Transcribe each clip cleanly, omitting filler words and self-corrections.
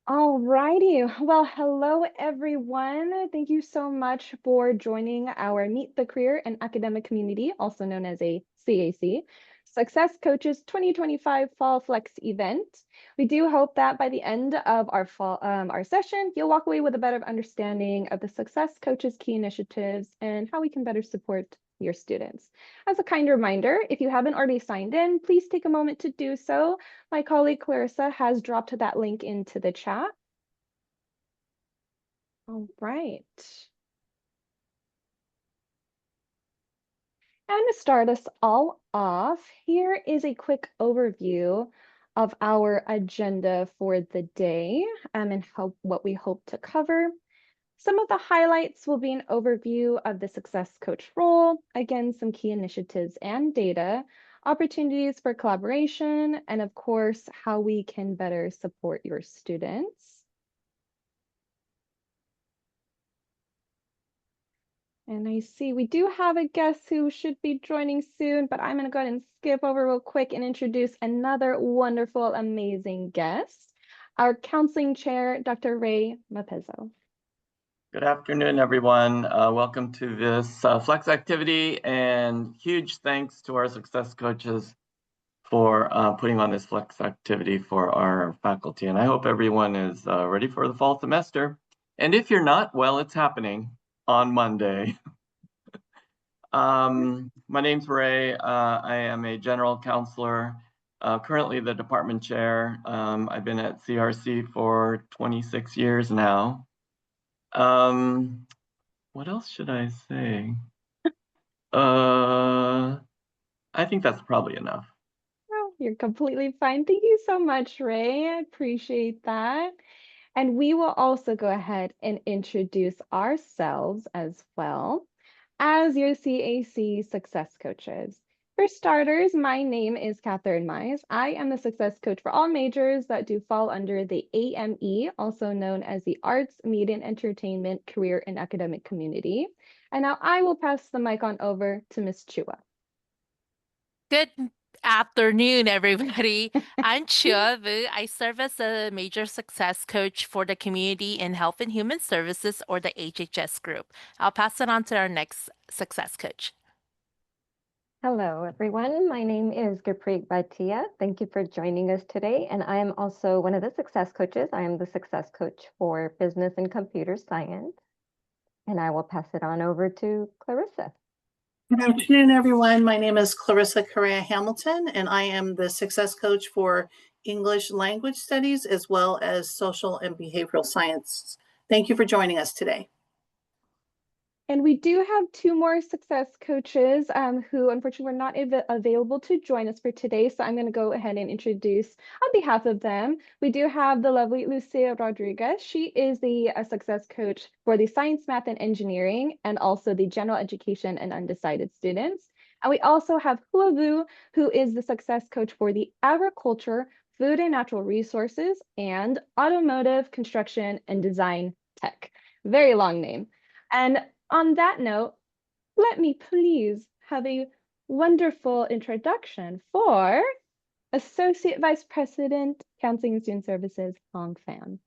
All righty. Well, hello, everyone. Thank you so much for joining our Meet the Career and Academic Community, also known as a CAC, Success Coaches 2025 Fall Flex event. We do hope that by the end of our session, you'll walk away with a better understanding of the Success Coaches key initiatives and how we can better support your students. As a kind reminder, if you haven't already signed in, please take a moment to do so. My colleague Clarissa has dropped that link into the chat. All right. And to start us all off, here is a quick overview of our agenda for the day and what we hope to cover. Some of the highlights will be an overview of the Success Coach role, again, some key initiatives and data, opportunities for collaboration, and of course, how we can better support your students. And I see we do have a guest who should be joining soon, but I'm going to go ahead and skip over real quick and introduce another wonderful, amazing guest, our counseling chair, Dr. Ray Mapezzo. Good afternoon, everyone. Welcome to this Flex activity, and huge thanks to our success coaches for putting on this Flex activity for our faculty. And I hope everyone is ready for the fall semester. And if you're not, well, it's happening on Monday. My name's Ray. I am a general counselor, currently the department chair. I've been at CRC for 26 years now. What else should I say? I think that's probably enough. Oh, you're completely fine. Thank you so much, Ray. I appreciate that. And we will also go ahead and introduce ourselves as well as your CAC success coaches. For starters, my name is Catherine Mize. I am the success coach for all majors that do fall under the AME, also known as the Arts, Media, and Entertainment Career and Academic Community. And now I will pass the mic on over to Ms. Chua. Good afternoon, everybody. I'm Chua Vu. I serve as a major success coach for the Community in Health and Human Services, or the HHS group. I'll pass it on to our next success coach. Hello, everyone. My name is Gurpreet Bhatia. Thank you for joining us today. And I am also one of the success coaches. I am the success coach for business and computer science. And I will pass it on over to Clarissa. Good afternoon, everyone. My name is Clarissa Correa Hamilton, and I am the success coach for English language studies as well as social and behavioral science. Thank you for joining us today. And we do have two more success coaches who unfortunately were not available to join us for today. So I'm going to go ahead and introduce on behalf of them. We do have the lovely Lucia Rodriguez. She is the success coach for the science, math, and engineering, and also the general education and undecided students. And we also have Hua Vu, who is the success coach for the agriculture, food and natural resources, and automotive, construction, and design tech. Very long name. And on that note, let me please have a wonderful introduction for Associate Vice President, Counseling and Student Services, Hong Fan.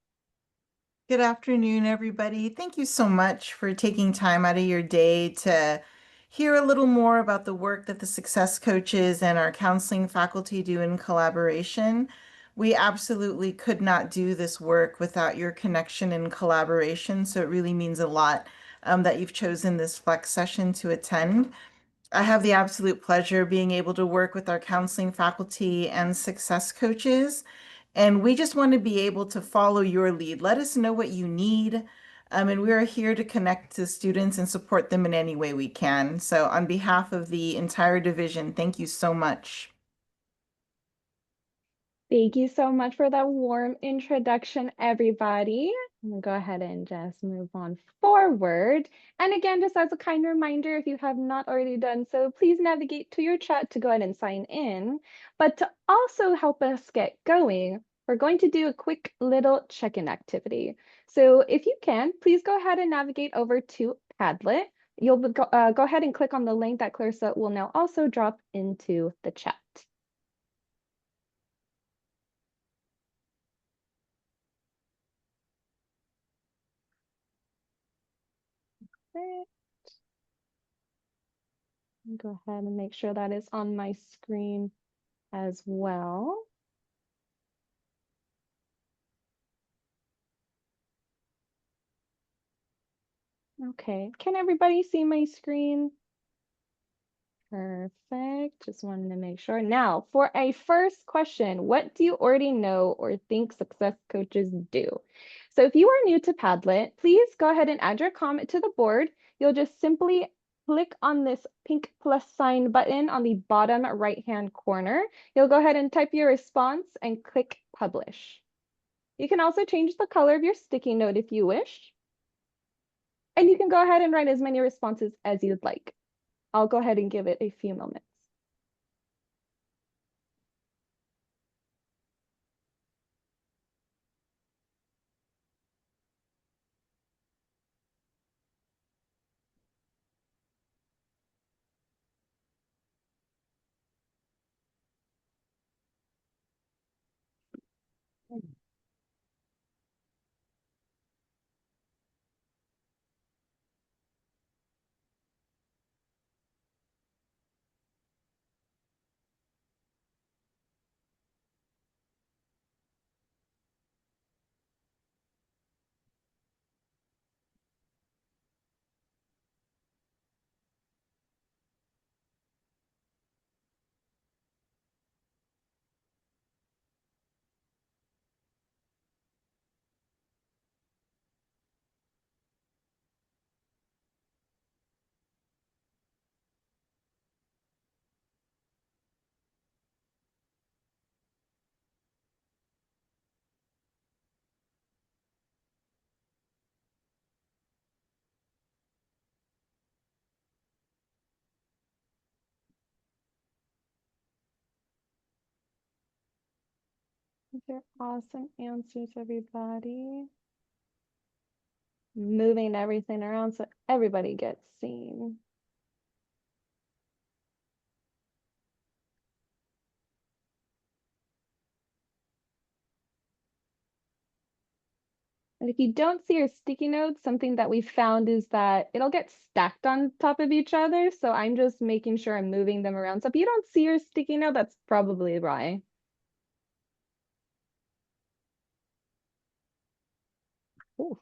Good afternoon, everybody. Thank you so much for taking time out of your day to hear a little more about the work that the success coaches and our counseling faculty do in collaboration. We absolutely could not do this work without your connection and collaboration, so it really means a lot that you've chosen this Flex session to attend. I have the absolute pleasure of being able to work with our counseling faculty and success coaches. And we just want to be able to follow your lead. Let us know what you need. And we are here to connect to students and support them in any way we can. So on behalf of the entire division, thank you so much. Thank you so much for that warm introduction, everybody. I'm gonna go ahead and just move on forward. And again, just as a kind reminder, if you have not already done so, please navigate to your chat to go ahead and sign in. But to also help us get going, we're going to do a quick little check-in activity. So if you can, please go ahead and navigate over to Padlet. You'll go ahead and click on the link that Clarissa will now also drop into the chat. Perfect. Go ahead and make sure that is on my screen as well. Okay, can everybody see my screen? Perfect. Just wanted to make sure. Now, for a first question, what do you already know or think success coaches do? So if you are new to Padlet, please go ahead and add your comment to the board. You'll just simply click on this pink plus sign button on the bottom right-hand corner. You'll go ahead and type your response and click publish. You can also change the color of your sticky note if you wish. And you can go ahead and write as many responses as you'd like. I'll go ahead and give it a few moments. These are awesome answers, everybody. Moving everything around so everybody gets seen. And if you don't see your sticky notes, something that we found is that it'll get stacked on top of each other. So I'm just making sure I'm moving them around. So if you don't see your sticky note, that's probably why. Ooh.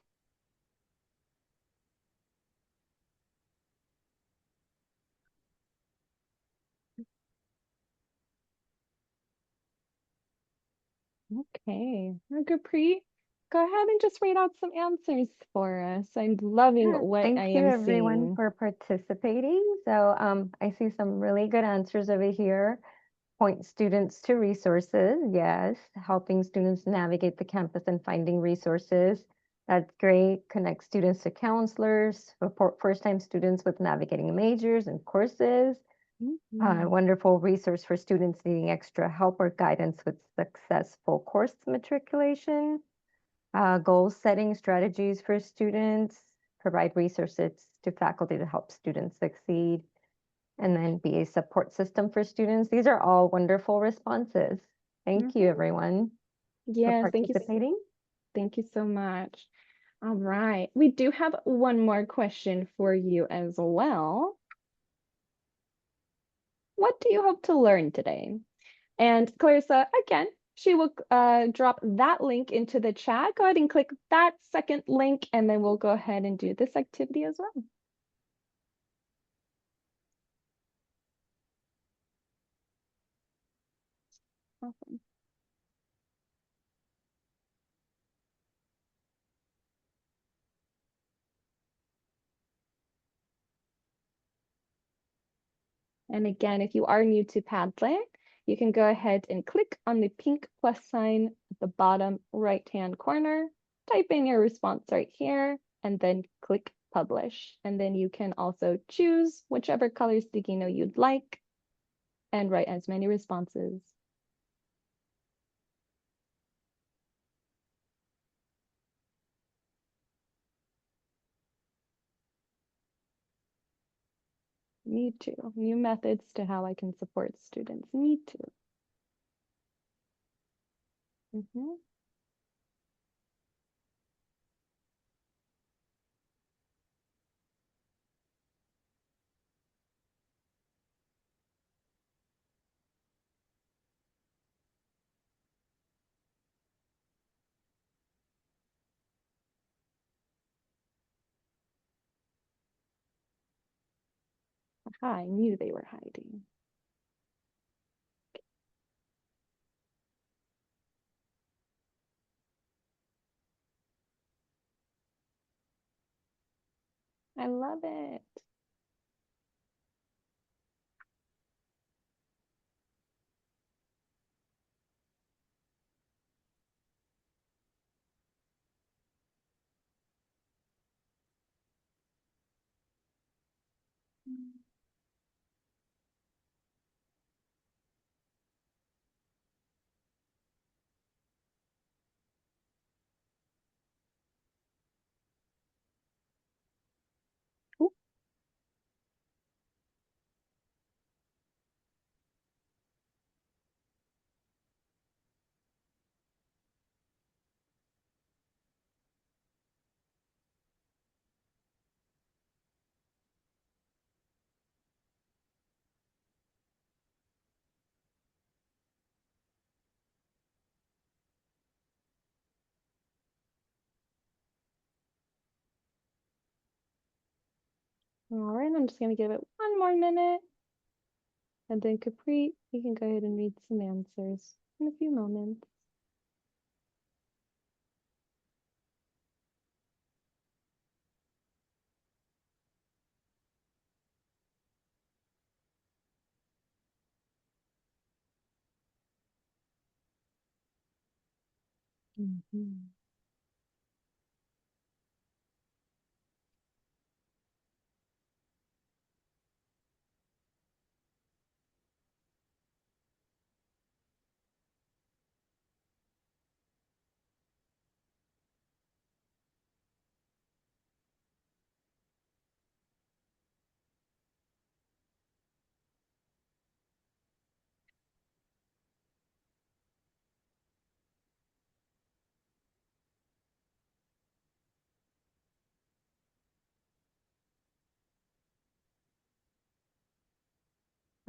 Okay, Gurpreet, go ahead and just read out some answers for us. I'm loving Yeah, what thank I you am everyone seeing. for participating. So I see some really good answers over here. Point students to resources, yes. Helping students navigate the campus and finding resources. That's great. Connect students to counselors, support first-time students with navigating majors and courses. Mhm. Wonderful resource for students needing extra help or guidance with successful course matriculation. Goal setting strategies for students, provide resources to faculty to help students succeed, and then be a support system for students. These are all wonderful responses. Thank you, Mhm. everyone, for Yes, participating. thank you so much. All right, we do have one more question for you as well. What do you hope to learn today? And Clarissa, again, she will drop that link into the chat. Go ahead and click that second link, and then we'll go ahead and do this activity as well. Awesome. And again, if you are new to Padlet, you can go ahead and click on the pink plus sign at the bottom right-hand corner, type in your response right here, and then click publish. And then you can also choose whichever color sticky note you'd like and write as many responses. Me too. New methods to how I can support students. Me too. Mhm. I knew they were hiding. I love it. Ooh. All right, I'm just going to give it one more minute. And then Capri, you can go ahead and read some answers in a few moments. Mhm.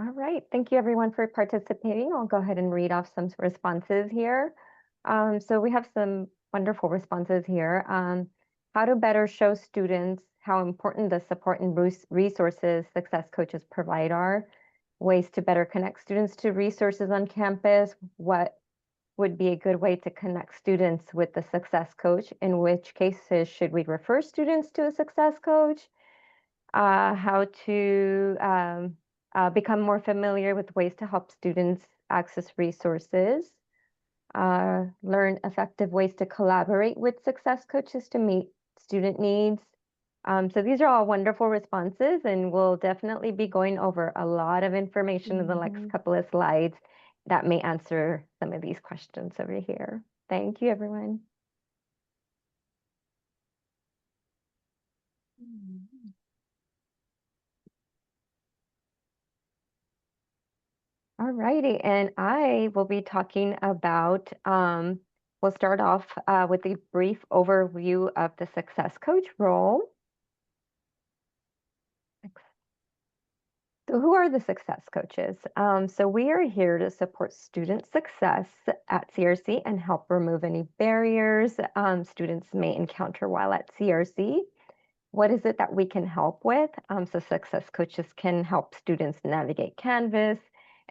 All right, thank you everyone for participating. I'll go ahead and read off some responses here. So we have some wonderful responses here. How to better show students how important the support and resources success coaches provide are. Ways to better connect students to resources on campus. What would be a good way to connect students with the success coach? In which cases should we refer students to a success coach? How to become more familiar with ways to help students access resources, learn effective ways to collaborate with success coaches to meet student needs. So these are all wonderful responses, and we'll definitely be going over a lot of information in the next couple of slides that may answer some of these questions over here. Thank you, everyone. All righty, and I will be talking about, we'll start off with a brief overview of the success coach role. So who are the success coaches? So we are here to support student success at CRC and help remove any barriers students may encounter while at CRC. What is it that we can help with? So success coaches can help students navigate Canvas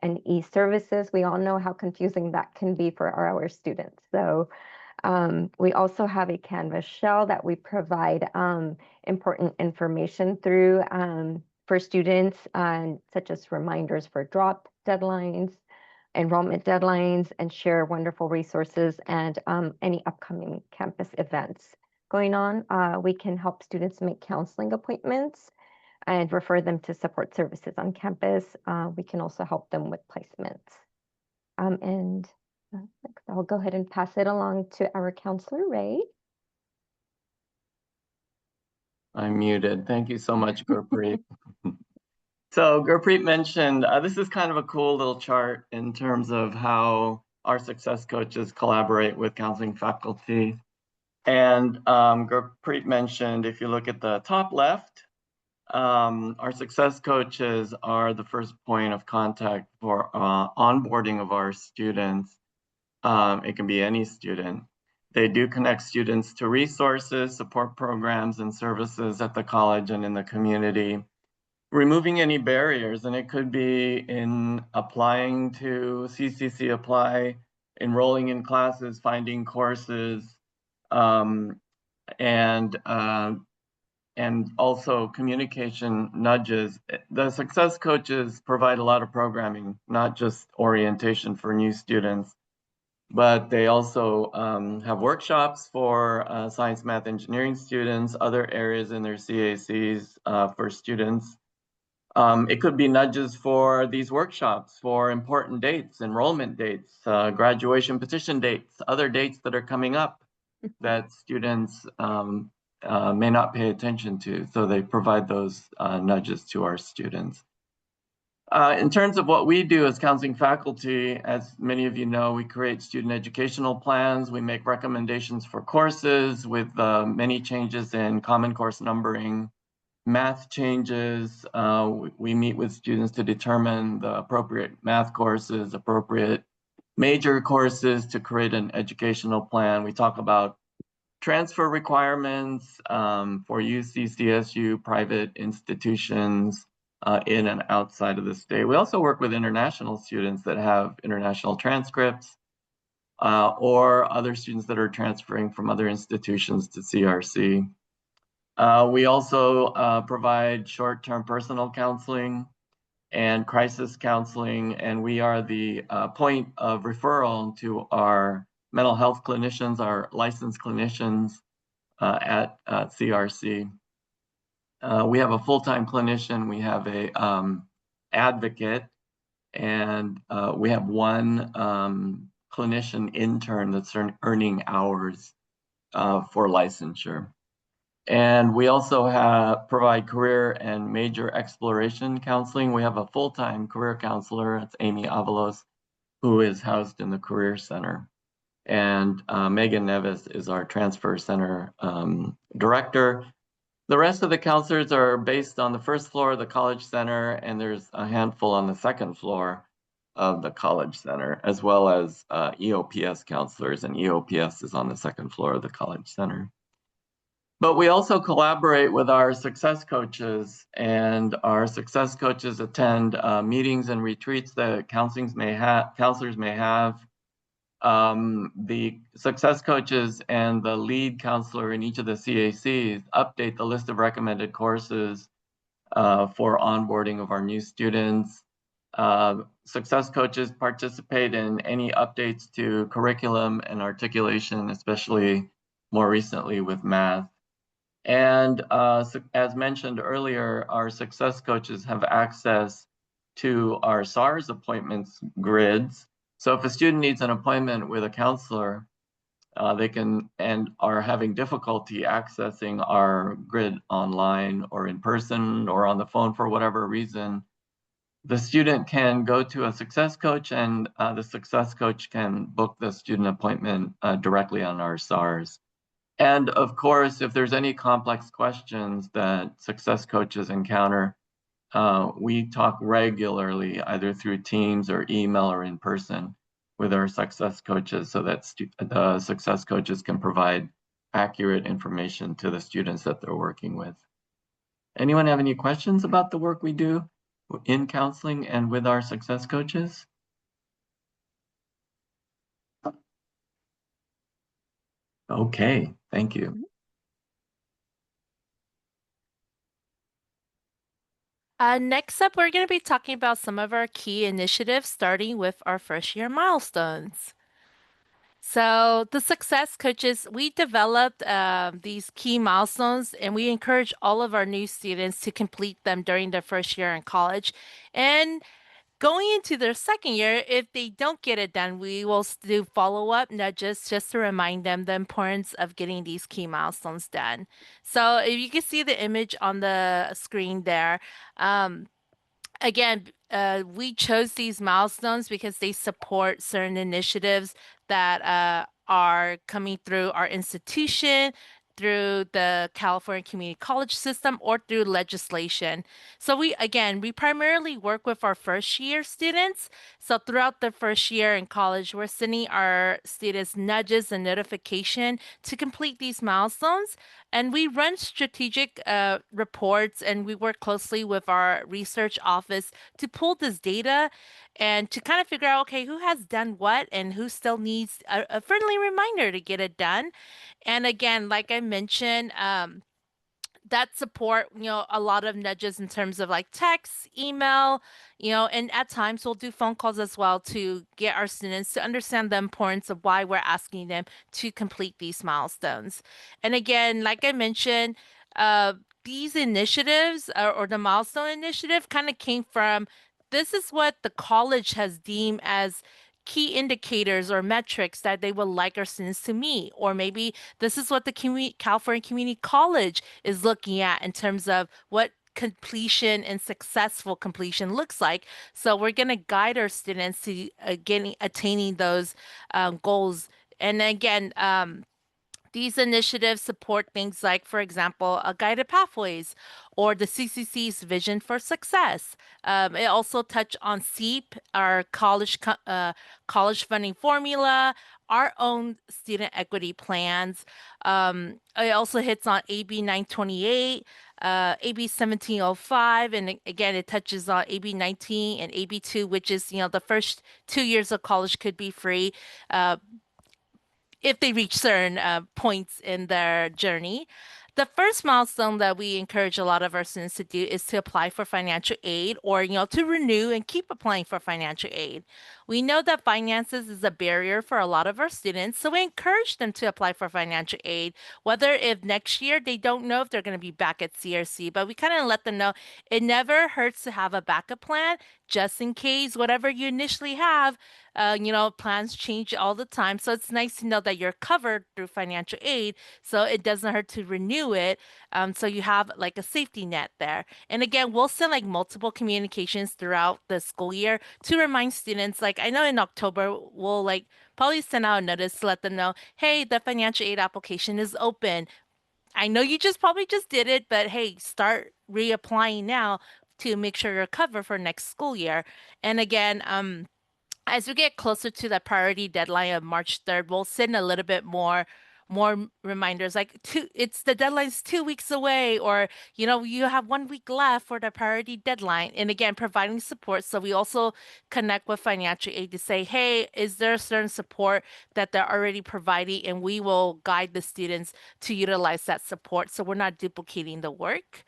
and e-services. We all know how confusing that can be for our students. So we also have a Canvas shell that we provide important information through for students, such as reminders for drop deadlines, enrollment deadlines, and share wonderful resources and any upcoming campus events going on. We can help students make counseling appointments and refer them to support services on campus. We can also help them with placements. I'll go ahead and pass it along to our counselor, Ray. I'm muted. Thank you so much, Gurpreet. So Gurpreet mentioned, this is kind of a cool little chart in terms of how our success coaches collaborate with counseling faculty. And Gurpreet mentioned, if you look at the top left, our success coaches are the first point of contact for onboarding of our students. It can be any student. They do connect students to resources, support programs, and services at the college and in the community. removing any barriers, and it could be in applying to CCC Apply, enrolling in classes, finding courses, and also communication nudges. The success coaches provide a lot of programming, not just orientation for new students, but they also have workshops for science, math, engineering students, other areas in their CACs for students. It could be nudges for these workshops for important dates, enrollment dates, graduation petition dates, other dates that are coming up that students may not pay attention to. So they provide those nudges to our students. In terms of what we do as counseling faculty, as many of you know, we create student educational plans. We make recommendations for courses with many changes in Common Course numbering, math changes. We meet with students to determine the appropriate math courses, appropriate major courses to create an educational plan. We talk about transfer requirements for UC, CSU, private institutions in and outside of the state. We also work with international students that have international transcripts or other students that are transferring from other institutions to CRC. We also provide short-term personal counseling and crisis counseling, and we are the point of referral to our mental health clinicians, our licensed clinicians at CRC. We have a full-time clinician, we have a advocate, and we have one clinician intern that's earning hours for licensure. And we also provide career and major exploration counseling. We have a full-time career counselor, it's Amy Avalos, who is housed in the Career Center. And Megan Nevis is our transfer center director. The rest of the counselors are based on the first floor of the College Center, and there's a handful on the second floor of the College Center, as well as EOPS counselors, and EOPS is on the second floor of the College Center. But we also collaborate with our success coaches, and our success coaches attend meetings and retreats that counselors may have. The success coaches and the lead counselor in each of the CACs update the list of recommended courses for onboarding of our new students. Success coaches participate in any updates to curriculum and articulation, especially more recently with math. And as mentioned earlier, our success coaches have access to our SARS appointments grids. So if a student needs an appointment with a counselor, they can and are having difficulty accessing our grid online or in person or on the phone for whatever reason, the student can go to a success coach, and the success coach can book the student appointment directly on our SARS. And of course, if there's any complex questions that success coaches encounter, we talk regularly, either through Teams or email or in person with our success coaches, so that the success coaches can provide accurate information to the students that they're working with. Anyone have any questions about the work we do in counseling and with our success coaches? Okay, thank you. Next up, we're going to be talking about some of our key initiatives, starting with our first year milestones. So the success coaches, we developed these key milestones, and we encourage all of our new students to complete them during their first year in college. And going into their second year, if they don't get it done, we will do follow-up nudges just to remind them the importance of getting these key milestones done. So if you can see the image on the screen there, again, we chose these milestones because they support certain initiatives that are coming through our institution through the California Community College system or through legislation. So we primarily work with our first year students. So throughout the first year in college, we're sending our students nudges and notification to complete these milestones. And we run strategic reports, and we work closely with our research office to pull this data and to kind of figure out, okay, who has done what and who still needs a friendly reminder to get it done. And again, like I mentioned, that support, a lot of nudges in terms of like text, email, and at times we'll do phone calls as well to get our students to understand the importance of why we're asking them to complete these milestones. And again, like I mentioned, these initiatives or the milestone initiative kind of came from this is what the college has deemed as key indicators or metrics that they would like our students to meet, or maybe this is what the California Community College is looking at in terms of what completion and successful completion looks like. So we're going to guide our students to attaining those goals. And again, these initiatives support things like, for example, guided pathways or the CCC's vision for success. It also touch on SEEP, our college funding formula, our own student equity plans. It also hits on AB 928, AB 1705, and again, it touches on AB 19 and AB 2, which is, the first 2 years of college could be free. If they reach certain points in their journey. The first milestone that we encourage a lot of our students to do is to apply for financial aid, or, to renew and keep applying for financial aid. We know that finances is a barrier for a lot of our students, so we encourage them to apply for financial aid, whether if next year they don't know if they're going to be back at CRC, but we kind of let them know it never hurts to have a backup plan just in case whatever you initially have, plans change all the time. So it's nice to know that you're covered through financial aid. So it doesn't hurt to renew it. So you have like a safety net there. And again, we'll send like multiple communications throughout the school year to remind students. Like I know in October, we'll like probably send out a notice to let them know, hey, the financial aid application is open. I know you probably just did it, but hey, start reapplying now to make sure you're covered for next school year. And again, as we get closer to the priority deadline of March 3rd, we'll send a little bit more reminders like it's the deadline's 2 weeks away, or you have 1 week left for the priority deadline. And again, providing support. So we also connect with financial aid to say, hey, is there a certain support that they're already providing, and we will guide the students to utilize that support so we're not duplicating the work.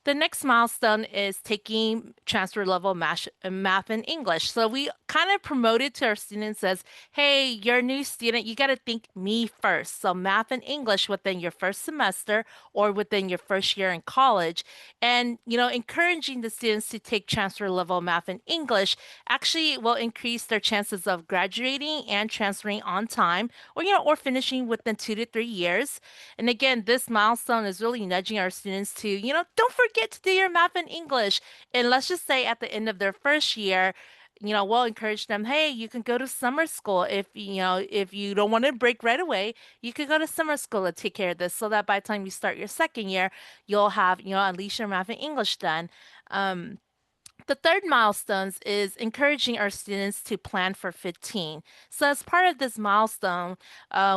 The next milestone is taking transfer level math and English. So we kind of promote it to our students as, hey, you're a new student, you got to think me first. So math and English within your first semester or within your first year in college. And, encouraging the students to take transfer level math and English actually will increase their chances of graduating and transferring on time, or finishing within 2 to 3 years. And again, this milestone is really nudging our students to, don't forget to do your math and English. And let's just say at the end of their first year, we'll encourage them, hey, you can go to summer school. If you don't want to break right away, you could go to summer school to take care of this so that by the time you start your second year, you'll have, at least your math and English done. The third milestones is encouraging our students to plan for 15. So as part of this milestone,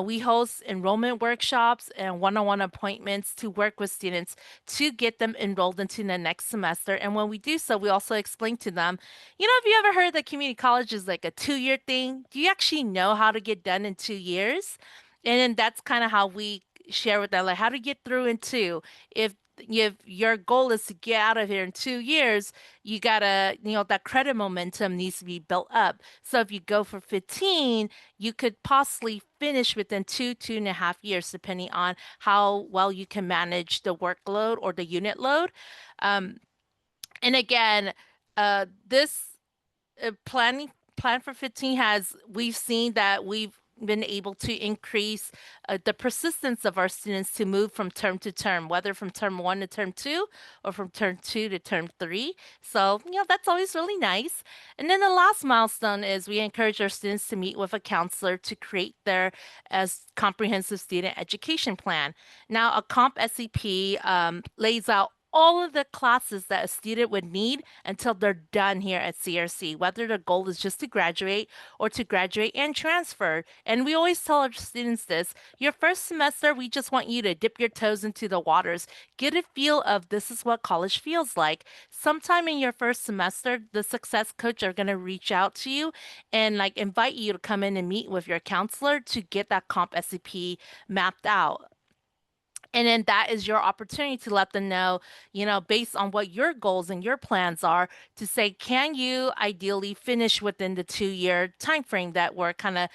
we host enrollment workshops and one-on-one appointments to work with students to get them enrolled into the next semester. And when we do so, we also explain to them, if you ever heard that community college is like a 2-year thing, do you actually know how to get done in 2 years? And then that's kind of how we share with them, like how to get through in two. If your goal is to get out of here in 2 years, you gotta, that credit momentum needs to be built up. So if you go for 15, you could possibly finish within 2.5 years, depending on how well you can manage the workload or the unit load. And again, this plan for 15 we've seen that we've been able to increase the persistence of our students to move from term to term, whether from term 1 to term 2 or from term 2 to term 3. So, that's always really nice. And then the last milestone is we encourage our students to meet with a counselor to create their as comprehensive student education plan. Now, a comp SEP lays out all of the classes that a student would need until they're done here at CRC, whether their goal is just to graduate or to graduate and transfer. And we always tell our students this, your first semester, we just want you to dip your toes into the waters, get a feel of this is what college feels like. Sometime in your first semester, the success coach are going to reach out to you and like invite you to come in and meet with your counselor to get that comp SCP mapped out. And then that is your opportunity to let them know, based on what your goals and your plans are, to say, can you ideally finish within the 2-year time frame that we're kind of,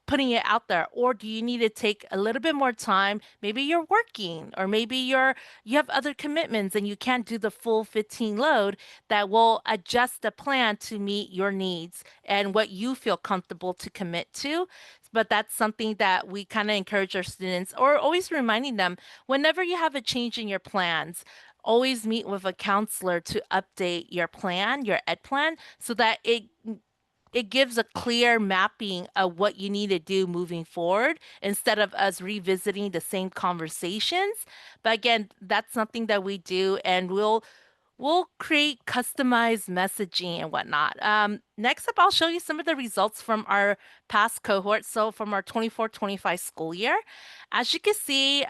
putting it out there? Or do you need to take a little bit more time? Maybe you're working, or maybe you have other commitments and you can't do the full 15 load. That will adjust the plan to meet your needs and what you feel comfortable to commit to. But that's something that we kind of encourage our students, or always reminding them, whenever you have a change in your plans, always meet with a counselor to update your plan, your ed plan, so that it gives a clear mapping of what you need to do moving forward instead of us revisiting the same conversations. But again, that's something that we do, and we'll create customized messaging and whatnot. Next up, I'll show you some of the results from our past cohort. So from our 24-25 school year, as you can see,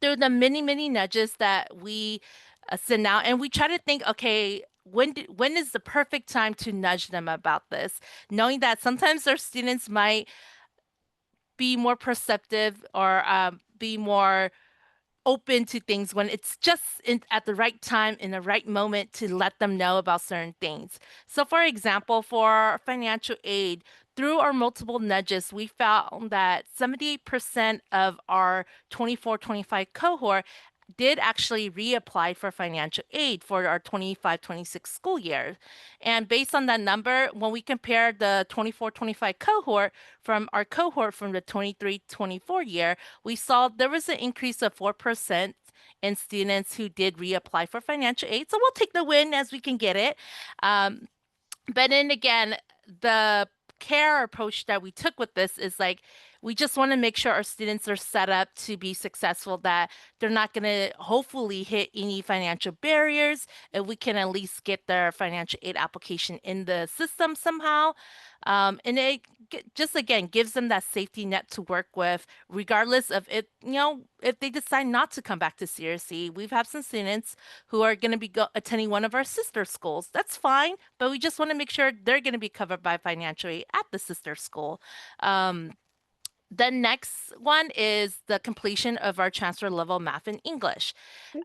through the many nudges that we send out, and we try to think, okay, when is the perfect time to nudge them about this, knowing that sometimes our students might be more perceptive or be more open to things when it's just at the right time in the right moment to let them know about certain things. So for example, for financial aid, through our multiple nudges, we found that 78% of our 24-25 cohort did actually reapply for financial aid for our 25-26 school year. And based on that number, when we compare the 24-25 cohort from our cohort from the 23-24 year, we saw there was an increase of 4% in students who did reapply for financial aid. So we'll take the win as we can get it. But then again, the care approach that we took with this is like, we just want to make sure our students are set up to be successful, that they're not going to hopefully hit any financial barriers, and we can at least get their financial aid application in the system somehow. And it just, again, gives them that safety net to work with, regardless of it, if they decide not to come back to CRC. We've had some students who are going to be attending one of our sister schools. That's fine, but we just want to make sure they're going to be covered by financial aid at the sister school. The next one is the completion of our transfer level math and English.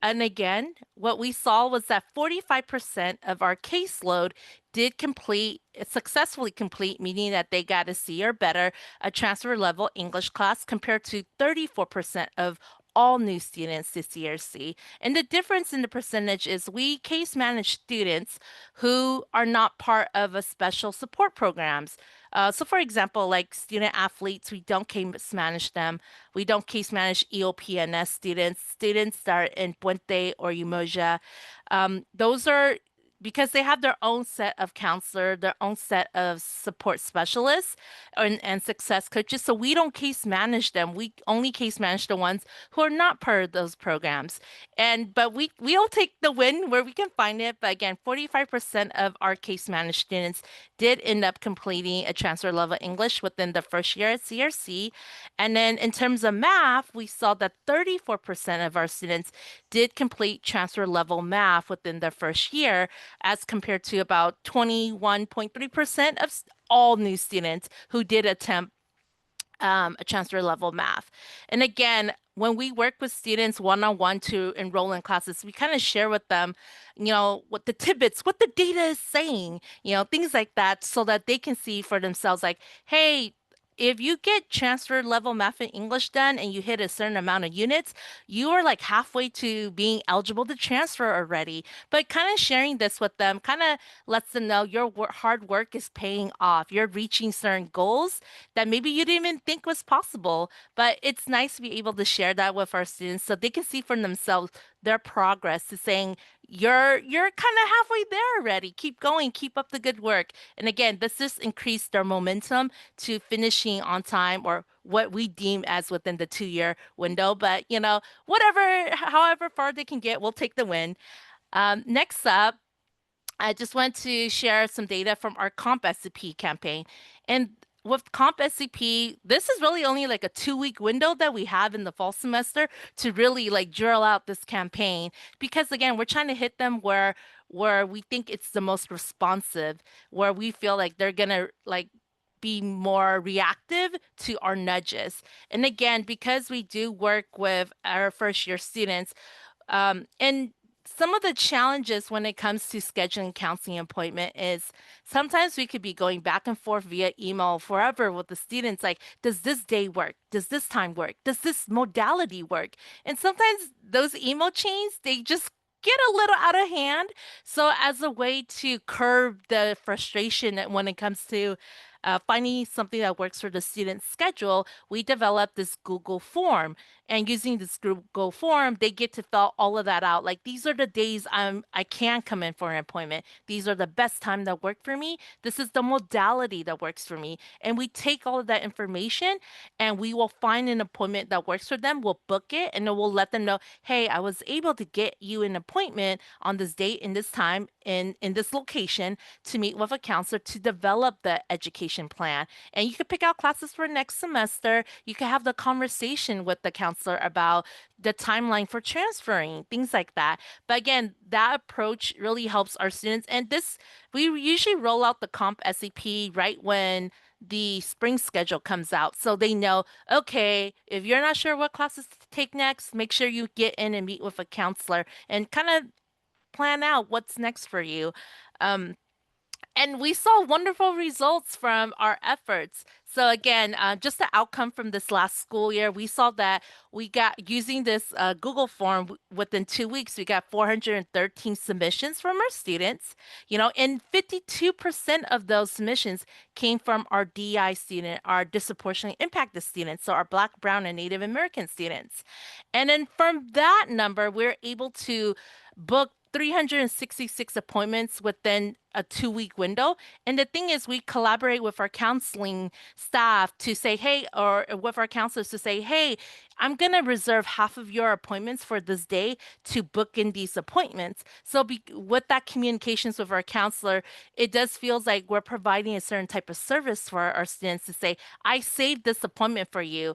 And again, what we saw was that 45% of our caseload did successfully complete, meaning that they got a C or better, a transfer level English class, compared to 34% of all new students to CRC. And the difference in the percentage is we case manage students who are not part of a special support programs. So for example, like student athletes, we don't case manage them. We don't case manage EOPNS students that are in Puente or Umoja. Those are because they have their own set of counselor, their own set of support specialists and success coaches. So we don't case manage them. We only case manage the ones who are not part of those programs. But we'll take the win where we can find it. But again, 45% of our case managed students did end up completing a transfer level English within the first year at CRC. And then in terms of math, we saw that 34% of our students did complete transfer level math within their first year, as compared to about 21.3% of all new students who did attempt a transfer level math. And again, when we work with students one-on-one to enroll in classes, we kind of share with them, what the tidbits, what the data is saying, things like that, so that they can see for themselves, like, hey, if you get transfer level math and English done and you hit a certain amount of units, you are like halfway to being eligible to transfer already. But kind of sharing this with them kind of lets them know your hard work is paying off. You're reaching certain goals that maybe you didn't even think was possible. But it's nice to be able to share that with our students so they can see for themselves their progress to saying you're kind of halfway there already. Keep going, keep up the good work. And again, this just increased their momentum to finishing on time or what we deem as within the 2-year window. But whatever, however far they can get, we'll take the win. Next up, I just want to share some data from our Comp SCP campaign. And with Comp SCP, this is really only like a 2-week window that we have in the fall semester to really like drill out this campaign. Because again, we're trying to hit them where we think it's the most responsive, where we feel like they're gonna like be more reactive to our nudges. And again, because we do work with our first year students, and some of the challenges when it comes to scheduling counseling appointment is sometimes we could be going back and forth via email forever with the students like, does this day work? Does this time work? Does this modality work? And sometimes those email chains, they just get a little out of hand. So as a way to curb the frustration when it comes to finding something that works for the student's schedule, we developed this Google form. And using this Google form, they get to fill all of that out. Like these are the days I can come in for an appointment. These are the best time that work for me. This is the modality that works for me. And we take all of that information and we will find an appointment that works for them. We'll book it and then we'll let them know, hey, I was able to get you an appointment on this date in this time in this location to meet with a counselor to develop the education plan. And you could pick out classes for next semester. You could have the conversation with the counselor about the timeline for transferring, things like that. But again, that approach really helps our students. And this, we usually roll out the Comp SCP right when the spring schedule comes out. So they know, okay, if you're not sure what classes to take next, make sure you get in and meet with a counselor and kind of plan out what's next for you. Um, and we saw wonderful results from our efforts. So again, just the outcome from this last school year, we saw that we got using this Google form within 2 weeks, we got 413 submissions from our students, and 52% of those submissions came from our DI student, our disproportionately impacted students, so our Black, Brown, and Native American students. And then from that number, we're able to book 366 appointments within a 2-week window. And the thing is, we collaborate with our counseling staff to say, hey, or with our counselors to say, hey, I'm going to reserve half of your appointments for this day to book in these appointments. So with that communications with our counselor, it does feel like we're providing a certain type of service for our students to say, I saved this appointment for you.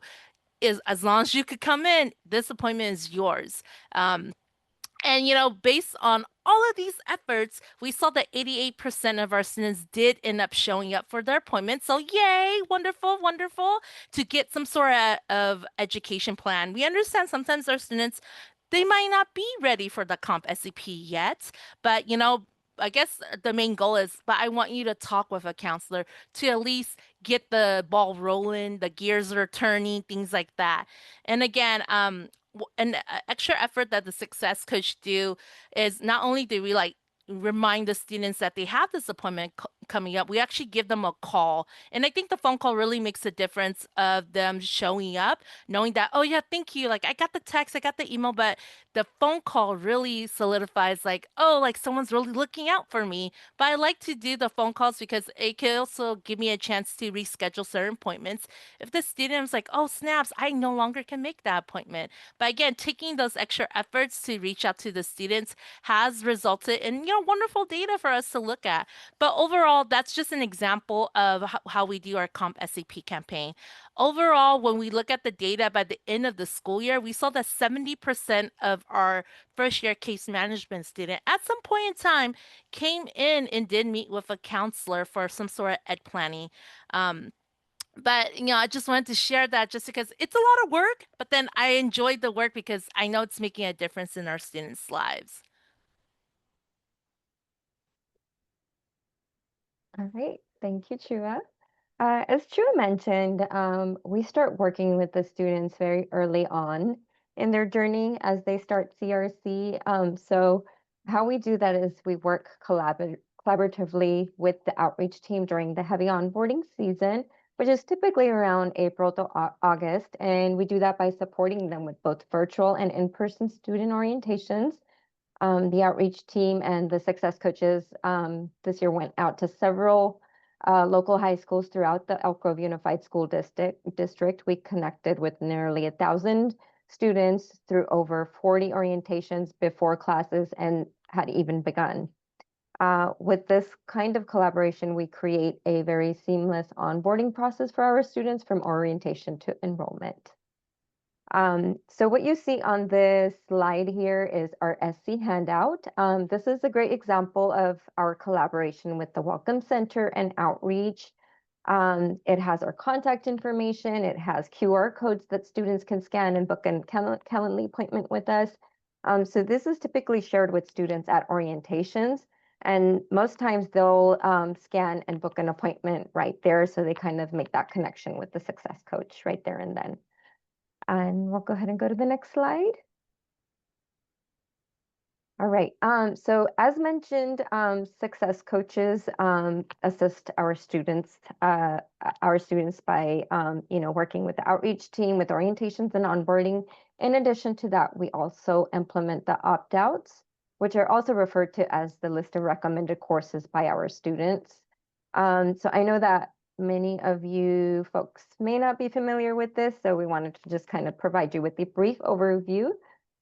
Is as long as you could come in, this appointment is yours. And based on all of these efforts, we saw that 88% of our students did end up showing up for their appointment. So yay, wonderful, wonderful to get some sort of education plan. We understand sometimes our students, they might not be ready for the Comp SCP yet, but I guess the main goal is, but I want you to talk with a counselor to at least get the ball rolling, the gears are turning, things like that. And again, an extra effort that the success coach do is not only do we like remind the students that they have this appointment coming up, we actually give them a call. And I think the phone call really makes a difference of them showing up, knowing that, oh yeah, thank you. Like I got the text, I got the email, but the phone call really solidifies like, oh, like someone's really looking out for me. But I like to do the phone calls because it can also give me a chance to reschedule certain appointments. If the student's like, oh, snaps, I no longer can make that appointment. But again, taking those extra efforts to reach out to the students has resulted in, wonderful data for us to look at. But overall, that's just an example of how we do our Comp SCP campaign. Overall, when we look at the data by the end of the school year, we saw that 70% of our first year case management student at some point in time came in and did meet with a counselor for some sort of ed planning. But I just wanted to share that just because it's a lot of work, but then I enjoyed the work because I know it's making a difference in our students' lives. All right, thank you, Chua. As Chua mentioned, we start working with the students very early on in their journey as they start CRC. So how we do that is we work collaboratively with the outreach team during the heavy onboarding season, which is typically around April to August. And we do that by supporting them with both virtual and in-person student orientations. The outreach team and the success coaches this year went out to several local high schools throughout the Elk Grove Unified School District. We connected with nearly 1,000 students through over 40 orientations before classes and had even begun. With this kind of collaboration, we create a very seamless onboarding process for our students from orientation to enrollment. So what you see on this slide here is our SC handout. This is a great example of our collaboration with the Welcome Center and Outreach. It has our contact information. It has QR codes that students can scan and book a Calendly appointment with us. So this is typically shared with students at orientations. And most times they'll scan and book an appointment right there. So they kind of make that connection with the success coach right there and then. And we'll go ahead and go to the next slide. All right, so as mentioned, success coaches assist our students by working with the outreach team with orientations and onboarding. In addition to that, we also implement the opt-outs, which are also referred to as the list of recommended courses by our students. So I know that many of you folks may not be familiar with this, so we wanted to just kind of provide you with a brief overview.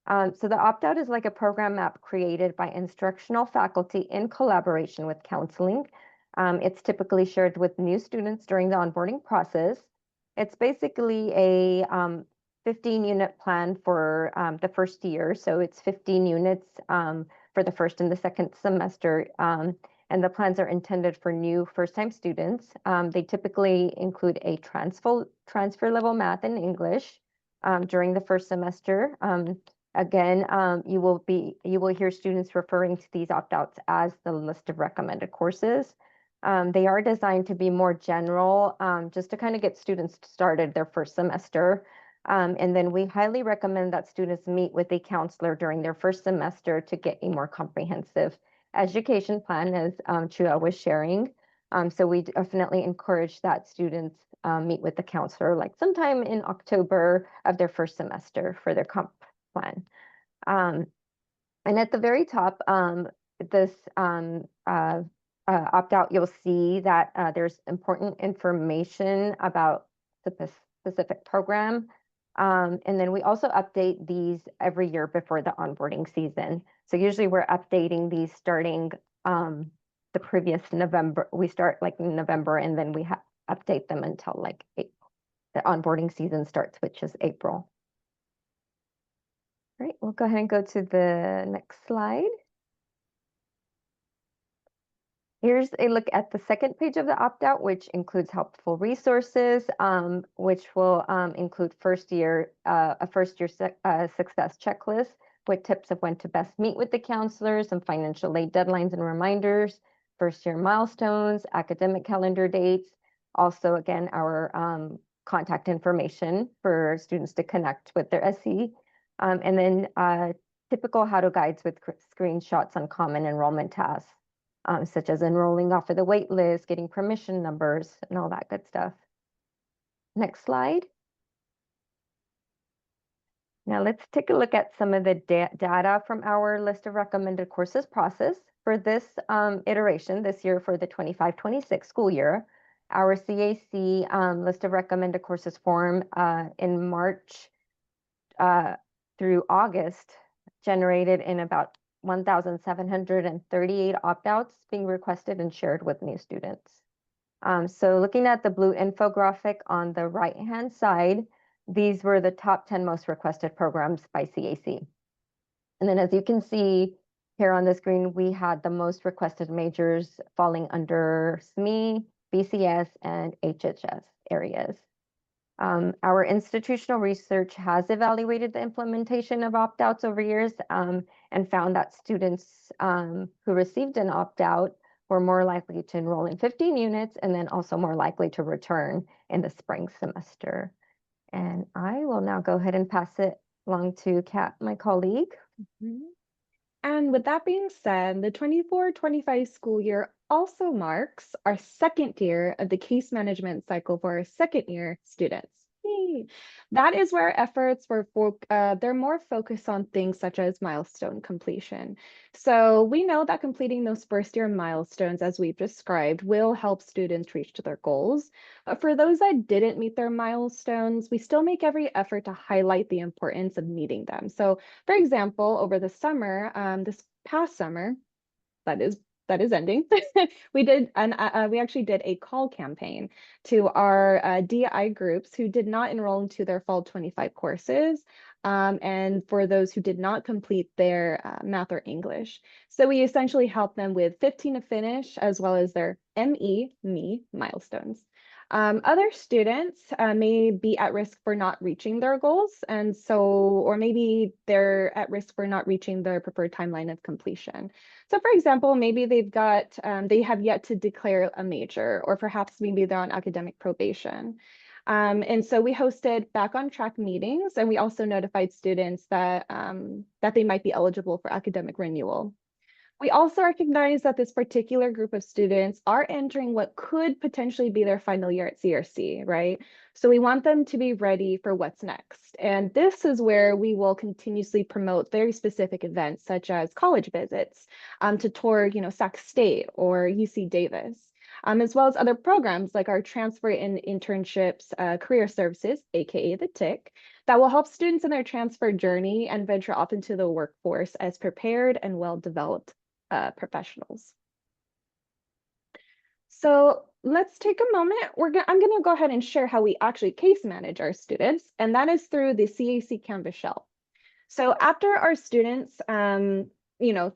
So the opt-out is like a program map created by instructional faculty in collaboration with counseling. It's typically shared with new students during the onboarding process. It's basically a 15-unit plan for the first year. So it's 15 units for the first and the second semester. And the plans are intended for new first-time students. They typically include a transfer level math and English during the first semester. Again, you will hear students referring to these opt-outs as the list of recommended courses. They are designed to be more general, just to kind of get students started their first semester. And then we highly recommend that students meet with a counselor during their first semester to get a more comprehensive education plan, as Chua was sharing. So we definitely encourage that students meet with the counselor like sometime in October of their first semester for their comp plan. And at the very top, this opt-out, you'll see that there's important information about the specific program. And then we also update these every year before the onboarding season. So usually we're updating these starting the previous November. We start like in November and then we update them until like the onboarding season starts, which is April. All right, we'll go ahead and go to the next slide. Here's a look at the second page of the opt-out, which includes helpful resources, which will include a first-year success checklist with tips of when to best meet with the counselors, some financial aid deadlines and reminders, first-year milestones, academic calendar dates. Also, again, our contact information for students to connect with their SE. And then typical how-to guides with screenshots on common enrollment tasks. Such as enrolling off of the wait list, getting permission numbers, and all that good stuff. Next slide. Now let's take a look at some of the data from our list of recommended courses process. For this iteration, this year for the 25-26 school year, our CAC list of recommended courses form in March through August generated in about 1,738 opt-outs being requested and shared with new students. So looking at the blue infographic on the right-hand side, these were the top 10 most requested programs by CAC. And then as you can see here on the screen, we had the most requested majors falling under SME, BCS, and HHS areas. Our institutional research has evaluated the implementation of opt-outs over years and found that students who received an opt-out were more likely to enroll in 15 units and then also more likely to return in the spring semester. And I will now go ahead and pass it along to Kat, my colleague. And with that being said, the 24-25 school year also marks our second year of the case management cycle for our second year students. Yay. That is where efforts were they're more focused on things such as milestone completion. So we know that completing those first year milestones, as we've described, will help students reach to their goals. But for those that didn't meet their milestones, we still make every effort to highlight the importance of meeting them. So for example, over the summer, this past summer, that is ending, we actually did a call campaign to our DI groups who did not enroll into their fall 25 courses, and for those who did not complete their math or English. So we essentially helped them with 15 to finish, as well as their ME milestones. Other students may be at risk for not reaching their goals, and so, or maybe they're at risk for not reaching their preferred timeline of completion. So for example, maybe they have yet to declare a major, or perhaps maybe they're on academic probation. And so we hosted back on track meetings, and we also notified students that, that they might be eligible for academic renewal. We also recognize that this particular group of students are entering what could potentially be their final year at CRC, right? So we want them to be ready for what's next. And this is where we will continuously promote very specific events, such as college visits to tour, Sac State or UC Davis, as well as other programs like our transfer and internships, career services, AKA the TIC, that will help students in their transfer journey and venture off into the workforce as prepared and well-developed professionals. So let's take a moment. I'm going to go ahead and share how we actually case manage our students, and that is through the CAC Canvas shell. So after our students,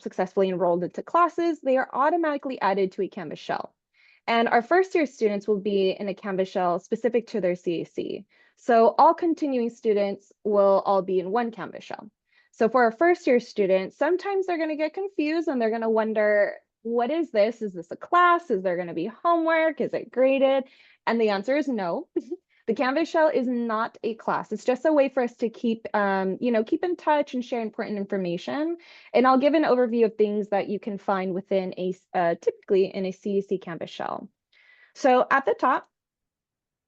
successfully enrolled into classes, they are automatically added to a Canvas shell. And our first year students will be in a Canvas shell specific to their CAC. So all continuing students will all be in one Canvas shell. So for our first year students, sometimes they're going to get confused and they're going to wonder, what is this? Is this a class? Is there going to be homework? Is it graded? And the answer is no. The Canvas shell is not a class. It's just a way for us to keep, keep in touch and share important information. And I'll give an overview of things that you can find within typically in a CAC Canvas shell. So at the top,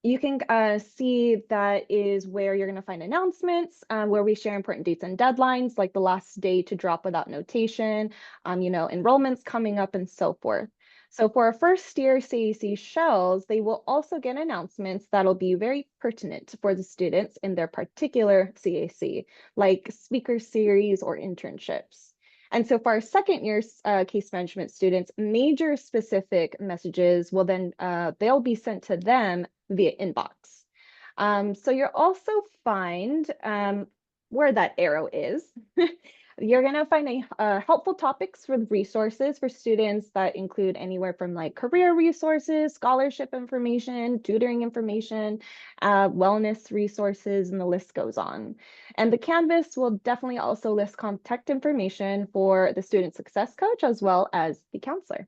you can see that is where you're going to find announcements, where we share important dates and deadlines, like the last day to drop without notation, enrollments coming up and so forth. So for our first year CAC shells, they will also get announcements that'll be very pertinent for the students in their particular CAC, like speaker series or internships. And so for our second year case management students, major specific messages will then, they'll be sent to them via inbox. So you'll also find where that arrow is. You're going to find helpful topics for resources for students that include anywhere from like career resources, scholarship information, tutoring information, wellness resources, and the list goes on. And the Canvas will definitely also list contact information for the student success coach as well as the counselor.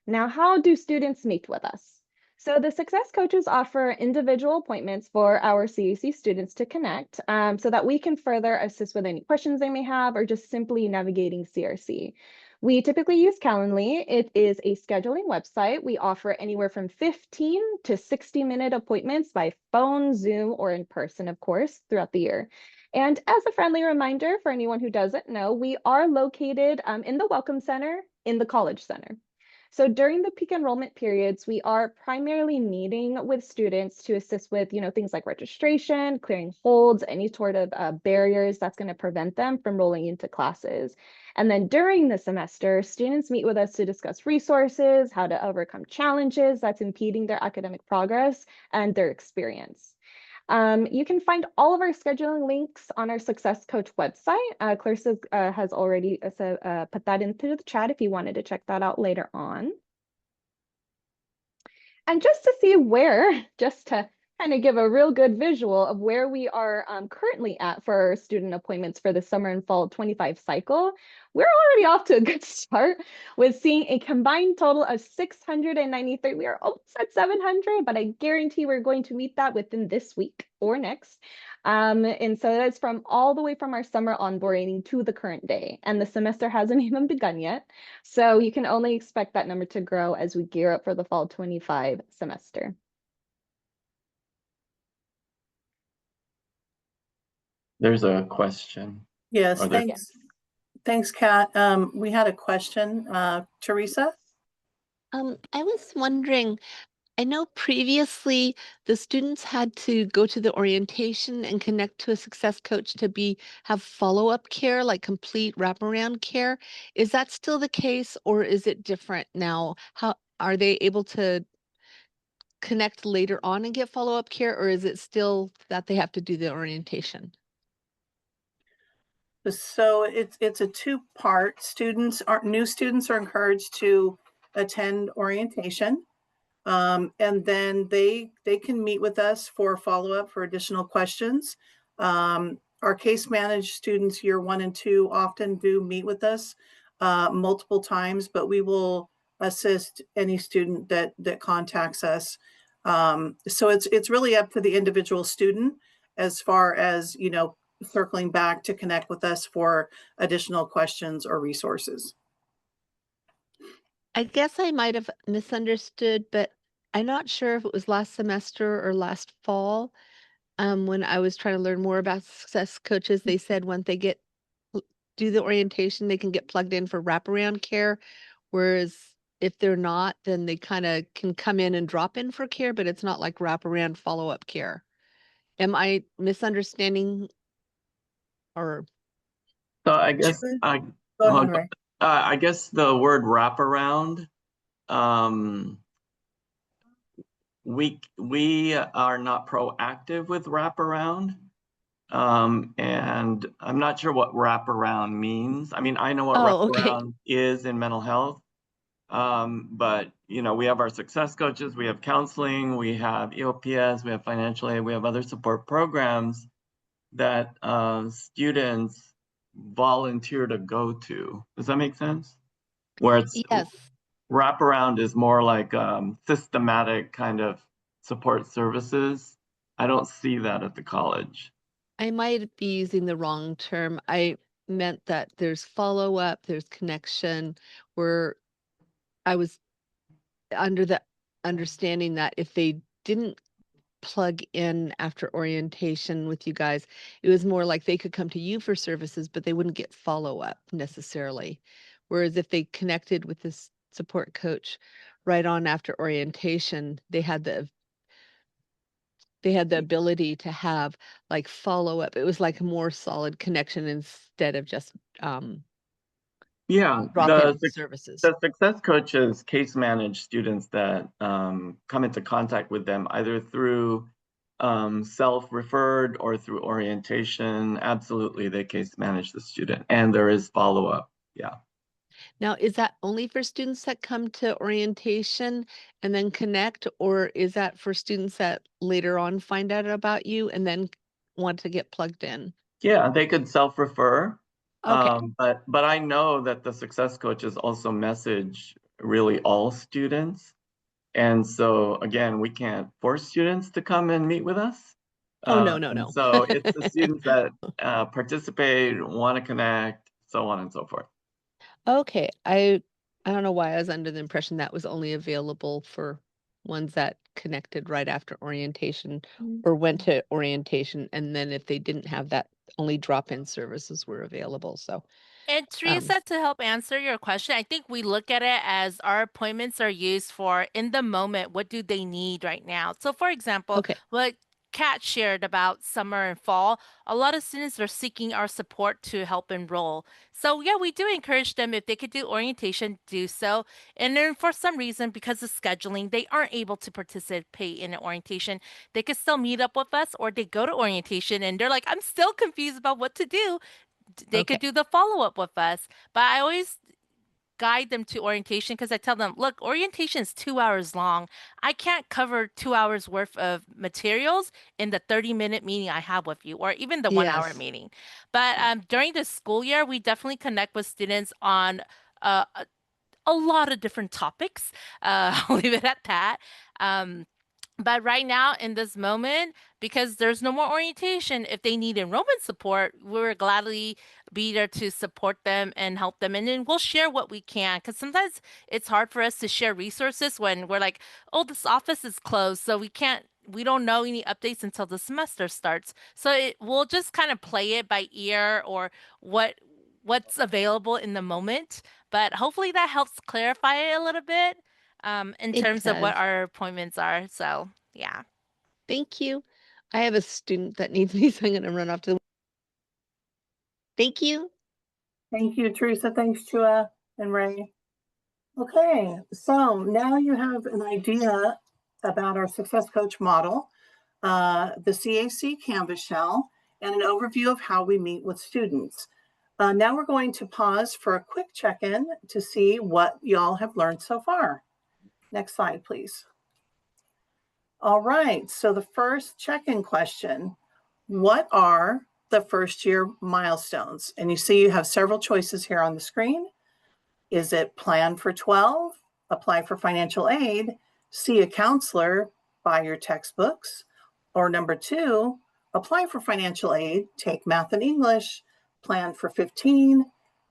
Now, how do students meet with us? So the success coaches offer individual appointments for our CAC students to connect so that we can further assist with any questions they may have or just simply navigating CRC. We typically use Calendly. It is a scheduling website. We offer anywhere from 15 to 60-minute appointments by phone, Zoom, or in person, of course, throughout the year. And as a friendly reminder for anyone who doesn't know, we are located in the Welcome Center in the College Center. So during the peak enrollment periods, we are primarily meeting with students to assist with, things like registration, clearing holds, any sort of barriers that's going to prevent them from rolling into classes. And then during the semester, students meet with us to discuss resources, how to overcome challenges that's impeding their academic progress and their experience. You can find all of our scheduling links on our Success Coach website. Clarissa has already put that into the chat if you wanted to check that out later on. And just to see where, just to kind of give a real good visual of where we are currently at for our student appointments for the summer and fall 25 cycle. We're already off to a good start with seeing a combined total of 693. We are almost at 700, but I guarantee we're going to meet that within this week or next. And so that's from all the way from our summer onboarding to the current day. And the semester hasn't even begun yet. So you can only expect that number to grow as we gear up for the fall 25 semester. There's a question. Yes, Are there- thanks. Thanks, Kat. We had a question. Teresa? I was wondering, I know previously the students had to go to the orientation and connect to a success coach to have follow-up care, like complete wraparound care. Is that still the case, or is it different now? How are they able to connect later on and get follow-up care, or is it still that they have to do the orientation? So it's a two-part. New students are encouraged to attend orientation. And then they can meet with us for follow-up for additional questions. Our case managed students year 1 and 2 often do meet with us multiple times, but we will assist any student that contacts us. So it's really up to the individual student as far as, you know, circling back to connect with us for additional questions or resources. I guess I might have misunderstood, but I'm not sure if it was last semester or last fall. When I was trying to learn more about success coaches, they said once they do the orientation, they can get plugged in for wraparound care. Whereas if they're not, then they kind of can come in and drop in for care, but it's not like wraparound follow-up care. Am I misunderstanding or? So I guess Go I ahead, Ray. I guess the word wraparound, we are not proactive with wraparound. And I'm not sure what wraparound means. I mean, I know what wraparound is in mental health. But you know, we have our success coaches, we have counseling, we have EOPS, we have financial aid, we have other support programs that students volunteer to go to. Does that make sense? Where it's Yes. wraparound is more like systematic kind of support services. I don't see that at the college. I might be using the wrong term. I meant that there's follow-up, there's connection, where I was under the understanding that if they didn't plug in after orientation with you guys, it was more like they could come to you for services, but they wouldn't get follow-up necessarily. Whereas if they connected with this support coach right on after orientation, they had the ability to have like follow-up. It was like a more solid connection instead of just Yeah, drop-in services. the success coaches case manage students that come into contact with them either through self-referred or through orientation. Absolutely, they case manage the student, and there is follow-up. Yeah. Now, is that only for students that come to orientation and then connect, or is that for students that later on find out about you and then want to get plugged in? Yeah, they could self-refer. Okay. But I know that the success coaches also message really all students. And so again, we can't force students to come and meet with us. Oh, no. So it's the students that participate, want to connect, so on and so forth. Okay. I don't know why I was under the impression that was only available for ones that connected right after orientation or went to orientation. And then if they didn't have that, only drop-in services were available. So And Teresa, to help answer your question, I think we look at it as our appointments are used for in the moment, what do they need right now? So, for example, okay. what Kat shared about summer and fall, a lot of students are seeking our support to help enroll. So, yeah, we do encourage them if they could do orientation, do so. And then for some reason, because of scheduling, they aren't able to participate in an orientation. They could still meet up with us or they go to orientation and they're like, I'm still confused about what to do. They could Okay. do the follow-up with us. But I always guide them to orientation because I tell them, look, orientation is 2 hours long. I can't cover 2 hours worth of materials in the 30-minute meeting I have with you, or even the 1 hour Yes. meeting. But during the school year, we definitely connect with students on uh, a lot of different topics. I'll leave it at that. But right now, in this moment, because there's no more orientation, if they need enrollment support, we'll gladly be there to support them and help them. And then we'll share what we can. Because sometimes it's hard for us to share resources when we're like, oh, this office is closed. So we don't know any updates until the semester starts. So we'll just kind of play it by ear or what's available in the moment. But hopefully that helps clarify it a little bit in It terms of what does. our appointments are. So, yeah. Thank you. I have a student that needs me, so I'm going to run off to the. Thank you. Thank you, Teresa. Thanks, Chua and Ray. Okay, so now you have an idea about our Success Coach model, the CAC Canvas shell, and an overview of how we meet with students. Now we're going to pause for a quick check-in to see what y'all have learned so far. Next slide, please. All right, so the first check-in question, what are the first year milestones? And you see you have several choices here on the screen. Is it plan for 12, apply for financial aid, see a counselor, buy your textbooks? Or number 2, apply for financial aid, take math and English, plan for 15,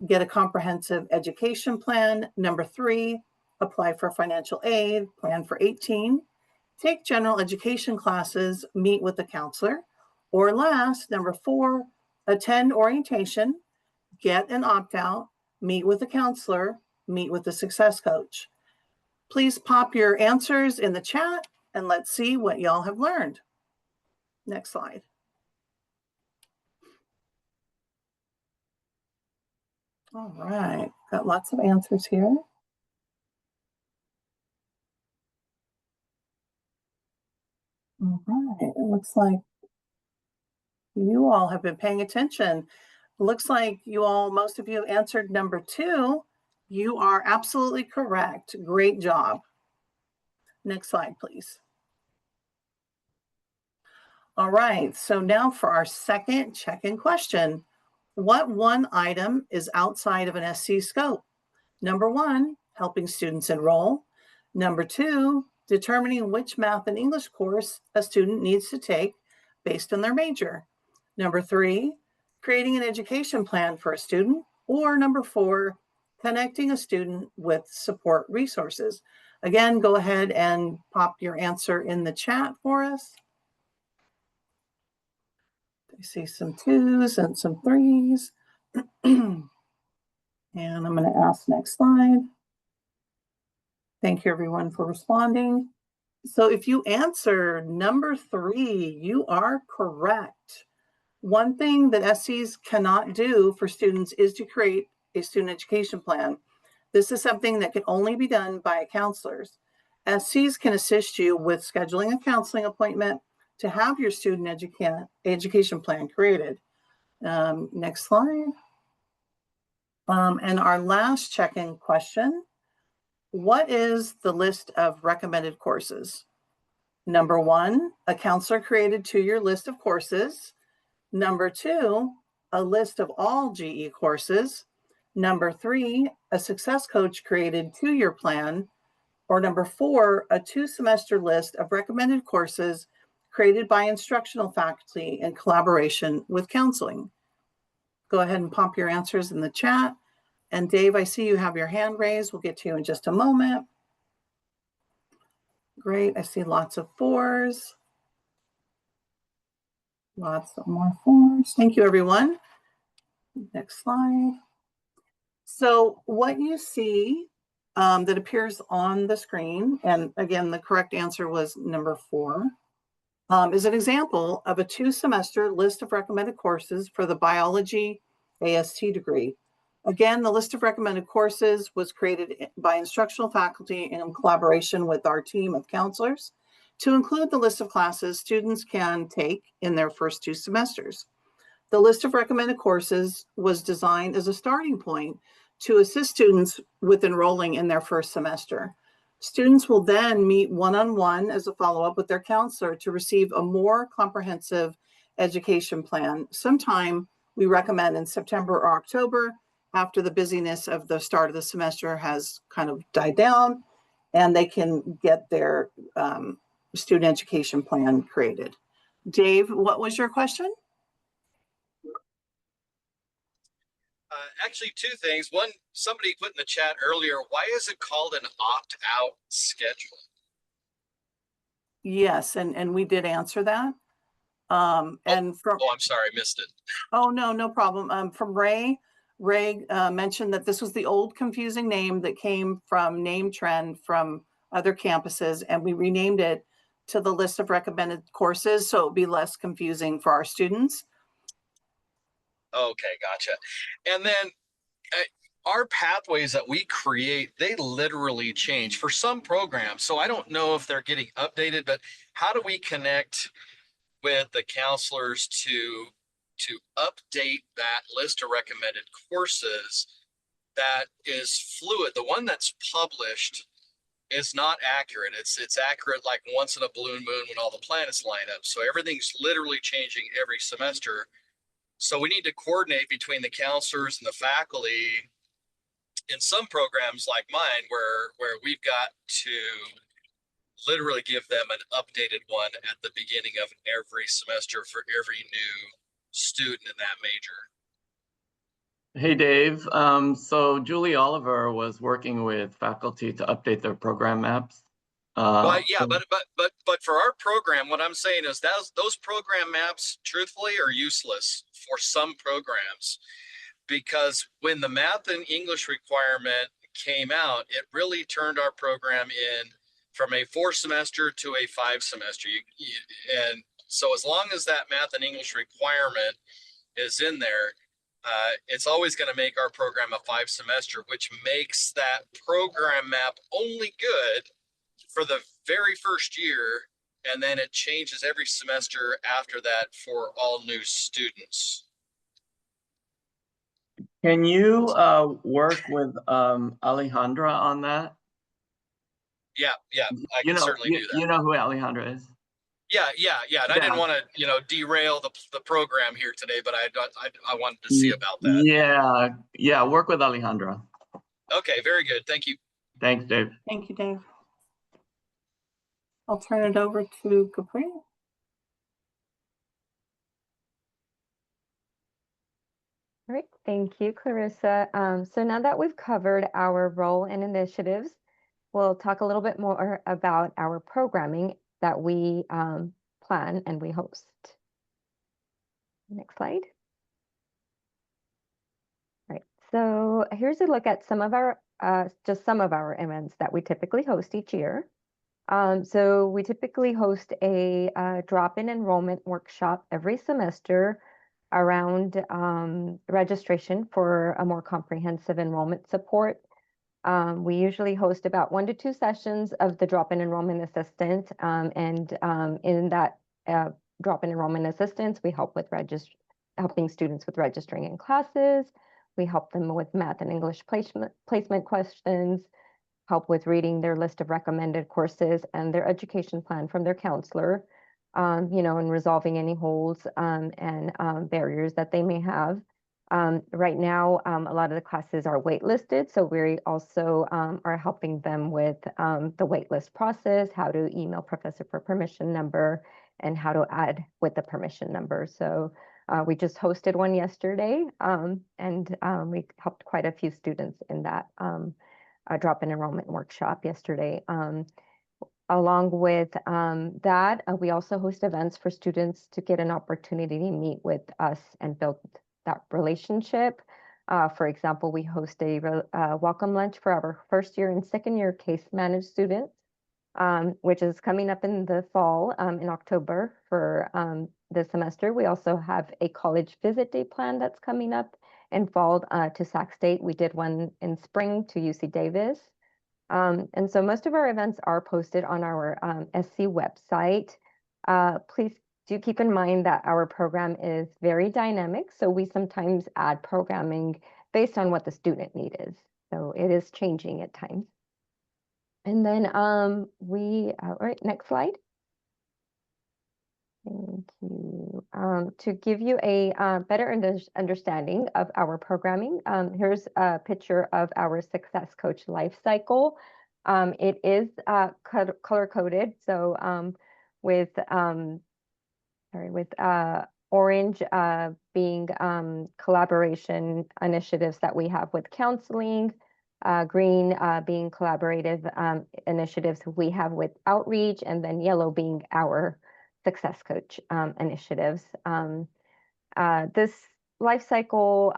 get a comprehensive education plan. Number 3, apply for financial aid, plan for 18, take general education classes, meet with a counselor. Or last, number 4, attend orientation, get an opt-out, meet with a counselor, meet with a success coach. Please pop your answers in the chat and let's see what y'all have learned. Next slide. All right, got lots of answers here. All right, it looks like you all have been paying attention. Looks like most of you answered number 2. You are absolutely correct. Great job. Next slide, please. All right, so now for our second check-in question. What one item is outside of an SC scope? Number 1, helping students enroll. Number 2, determining which math and English course a student needs to take based on their major. Number 3, creating an education plan for a student. Or number 4, connecting a student with support resources. Again, go ahead and pop your answer in the chat for us. I see some 2s and some 3s. And I'm going to ask next slide. Thank you everyone for responding. So if you answer number 3, you are correct. One thing that SCs cannot do for students is to create a student education plan. This is something that can only be done by counselors. SCs can assist you with scheduling a counseling appointment to have your student education plan created. Next slide. And our last check-in question, what is the list of recommended courses? Number 1, a counselor created 2-year list of courses. Number 2, a list of all GE courses. Number 3, a success coach created 2-year plan. Or number 4, a 2-semester list of recommended courses created by instructional faculty in collaboration with counseling. Go ahead and pop your answers in the chat. And Dave, I see you have your hand raised. We'll get to you in just a moment. Great, I see lots of 4s. Lots of more 4s. Thank you, everyone. Next slide. So what you see that appears on the screen, and again, the correct answer was number 4, is an example of a 2-semester list of recommended courses for the biology AST degree. Again, the list of recommended courses was created by instructional faculty in collaboration with our team of counselors to include the list of classes students can take in their first 2 semesters. The list of recommended courses was designed as a starting point to assist students with enrolling in their first semester. Students will then meet one-on-one as a follow-up with their counselor to receive a more comprehensive education plan. Sometime we recommend in September or October, after the busyness of the start of the semester has kind of died down, and they can get their student education plan created. Dave, what was your question? Actually, two things. One, somebody put in the chat earlier, why is it called an opt-out schedule? Yes, and we did answer that. And from Oh, I'm sorry, I missed it. Oh, no problem. From Ray mentioned that this was the old confusing name that came from Name Trend from other campuses, and we renamed it to the list of recommended courses so it would be less confusing for our students. Okay, gotcha. And then our pathways that we create, they literally change for some programs. So I don't know if they're getting updated, but how do we connect with the counselors to update that list of recommended courses that is fluid? The one that's published is not accurate. It's accurate like once in a blue moon when all the planets line up. So everything's literally changing every semester. So we need to coordinate between the counselors and the faculty in some programs like mine where we've got to literally give them an updated one at the beginning of every semester for every new student in that major. Hey, Dave. So Julie Oliver was working with faculty to update their program maps. Well, yeah, but for our program, what I'm saying is that those program maps, truthfully, are useless for some programs, because when the math and English requirement came out, it really turned our program in from a 4 semester to a 5 semester. And so as long as that math and English requirement is in there, it's always going to make our program a 5 semester, which makes that program map only good for the very first year, and then it changes every semester after that for all new students. Can you work with Alejandra on that? Yeah, I can certainly do that. You know who Alejandra is? Yeah. And I didn't want to, derail the program here today, but I wanted to see about that. Yeah, work with Alejandra. Okay, very good. Thank you. Thanks, Dave. Thank you, Dave. I'll turn it over to Capri. All right, thank you, Clarissa. So now that we've covered our role and initiatives, we'll talk a little bit more about our programming that we plan and we host. Next slide. All right, so here's a look at some of our just some of our events that we typically host each year. So we typically host a drop-in enrollment workshop every semester around registration for a more comprehensive enrollment support. We usually host about 1 to 2 sessions of the drop-in enrollment assistant, and in that drop-in enrollment assistance, we help with helping students with registering in classes. We help them with math and English placement questions, help with reading their list of recommended courses and their education plan from their counselor, and resolving any holes and barriers that they may have. Right now, a lot of the classes are waitlisted, so we also are helping them with the waitlist process, how to email professor for permission number, and how to add with the permission number. So we just hosted one yesterday, and we helped quite a few students in that drop-in enrollment workshop yesterday. Along with that, we also host events for students to get an opportunity to meet with us and build that relationship. For example, we host a welcome lunch for our first year and second year case managed students, which is coming up in the fall, in October for this semester. We also have a college visit day plan that's coming up in fall to Sac State. We did one in spring to UC Davis. And so most of our events are posted on our SC website. Please do keep in mind that our program is very dynamic. So we sometimes add programming based on what the student need is. So it is changing at times. And then all right, next slide. Thank you. To give you a better understanding of our programming, here's a picture of our Success Coach life cycle. It is color-coded, so with orange being collaboration initiatives that we have with counseling, green being collaborative initiatives we have with outreach, and then yellow being our Success Coach initiatives. This life cycle,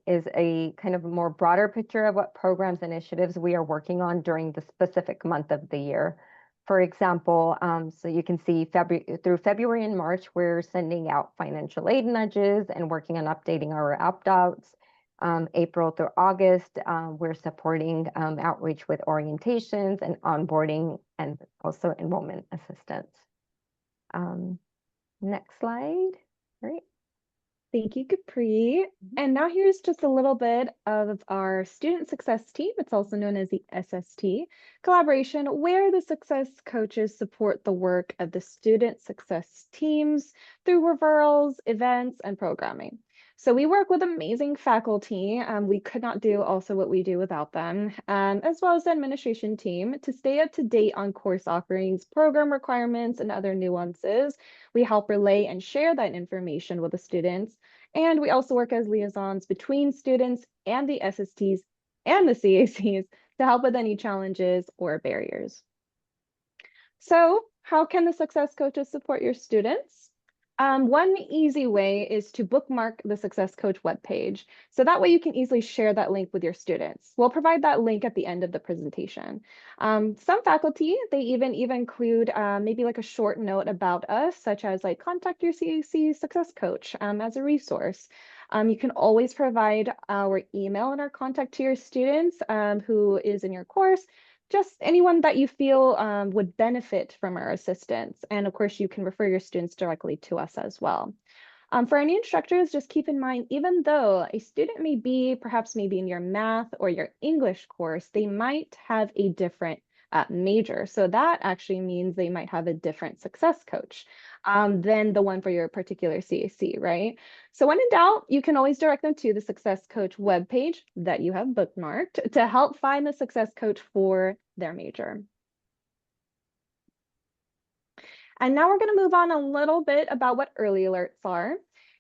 is a kind of more broader picture of what programs initiatives we are working on during the specific month of the year. For example, so you can see through February and March, we're sending out financial aid nudges and working on updating our opt-outs. April through August, we're supporting outreach with orientations and onboarding and also enrollment assistance. Next slide. Great. Thank you, Capri. And now here's just a little bit of our student success team. It's also known as the SST collaboration, where the success coaches support the work of the student success teams through referrals, events, and programming. So we work with amazing faculty. We could not do also what we do without them, as well as the administration team to stay up to date on course offerings, program requirements, and other nuances. We help relay and share that information with the students. And we also work as liaisons between students and the SSTs and the CACs to help with any challenges or barriers. So how can the success coaches support your students? One easy way is to bookmark the Success Coach webpage. So that way you can easily share that link with your students. We'll provide that link at the end of the presentation. Some faculty, they even include maybe like a short note about us, such as like contact your CAC Success Coach as a resource. You can always provide our email and our contact to your students who is in your course. Just anyone that you feel would benefit from our assistance. And of course, you can refer your students directly to us as well. For any instructors, just keep in mind, even though a student may be perhaps maybe in your math or your English course, they might have a different major. So that actually means they might have a different success coach than the one for your particular CAC, right? So when in doubt, you can always direct them to the Success Coach webpage that you have bookmarked to help find the success coach for their major. And now we're going to move on a little bit about what early alerts are.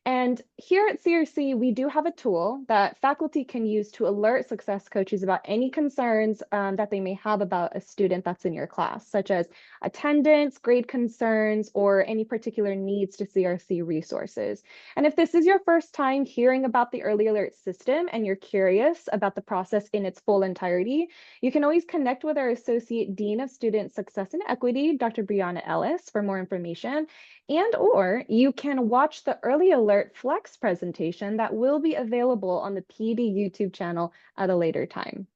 And here at CRC, we do have a tool that faculty can use to alert success coaches about any concerns that they may have about a student that's in your class, such as attendance, grade concerns, or any particular needs to CRC resources. And if this is your first time hearing about the early alert system and you're curious about the process in its full entirety, you can always connect with our Associate Dean of Student Success and Equity, Dr. Brianna Ellis, for more information. Or you can watch the Early Alert Flex presentation that will be available on the PD YouTube channel at a later time.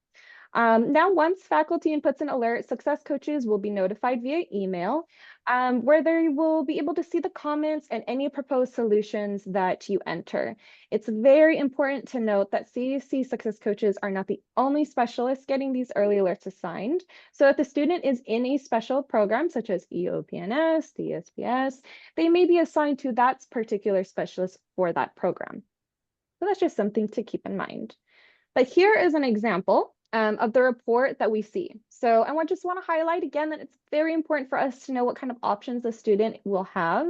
Now, once faculty inputs an alert, success coaches will be notified via email, where they will be able to see the comments and any proposed solutions that you enter. It's very important to note that CAC success coaches are not the only specialists getting these early alerts assigned. So if the student is in a special program, such as EOPNS, DSPS, they may be assigned to that particular specialist for that program. So that's just something to keep in mind. But here is an example of the report that we see. So I just want to highlight again that it's very important for us to know what kind of options the student will have,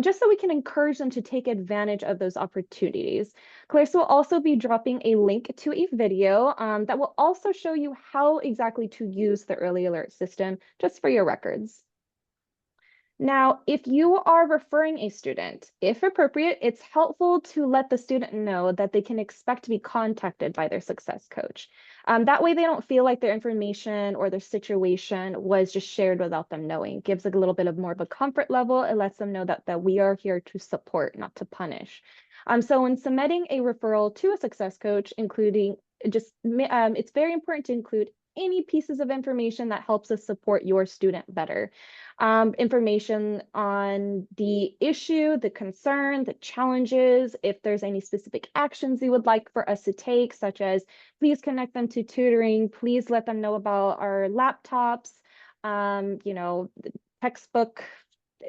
just so we can encourage them to take advantage of those opportunities. Clarissa will also be dropping a link to a video that will also show you how exactly to use the early alert system, just for your records. Now, if you are referring a student, if appropriate, it's helpful to let the student know that they can expect to be contacted by their success coach. That way they don't feel like their information or their situation was just shared without them knowing. It gives a little bit of more of a comfort level. It lets them know that we are here to support, not to punish. So when submitting a referral to a success coach, including it's very important to include any pieces of information that helps us support your student better. Information on the issue, the concern, the challenges, if there's any specific actions you would like for us to take, such as please connect them to tutoring, please let them know about our laptops, textbook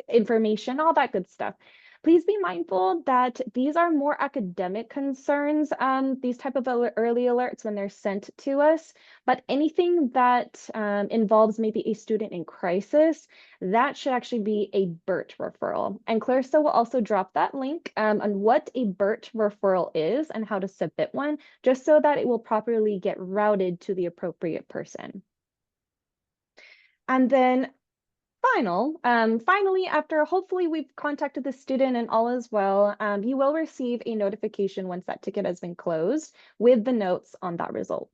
information, all that good stuff. Please be mindful that these are more academic concerns, these type of early alerts when they're sent to us, but anything that involves maybe a student in crisis, that should actually be a BERT referral. And Clarissa will also drop that link on what a BERT referral is and how to submit one, just so that it will properly get routed to the appropriate person. And then finally, after hopefully we've contacted the student and all is well, you will receive a notification once that ticket has been closed with the notes on that result.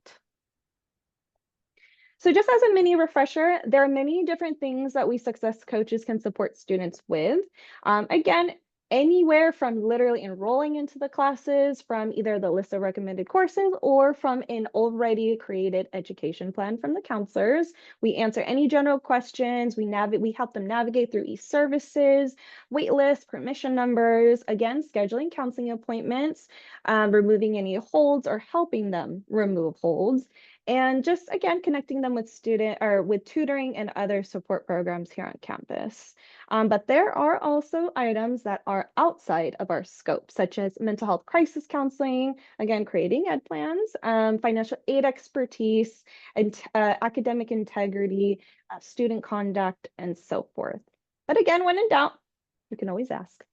So just as a mini refresher, there are many different things that we success coaches can support students with. Again, anywhere from literally enrolling into the classes, from either the list of recommended courses or from an already created education plan from the counselors. We answer any general questions. We help them navigate through e-services, waitlist, permission numbers, again, scheduling counseling appointments, removing any holds or helping them remove holds, and just again connecting them with tutoring and other support programs here on campus. But there are also items that are outside of our scope, such as mental health crisis counseling, again, creating ed plans, financial aid expertise, and academic integrity, student conduct, and so forth. But again, when in doubt, you can always ask.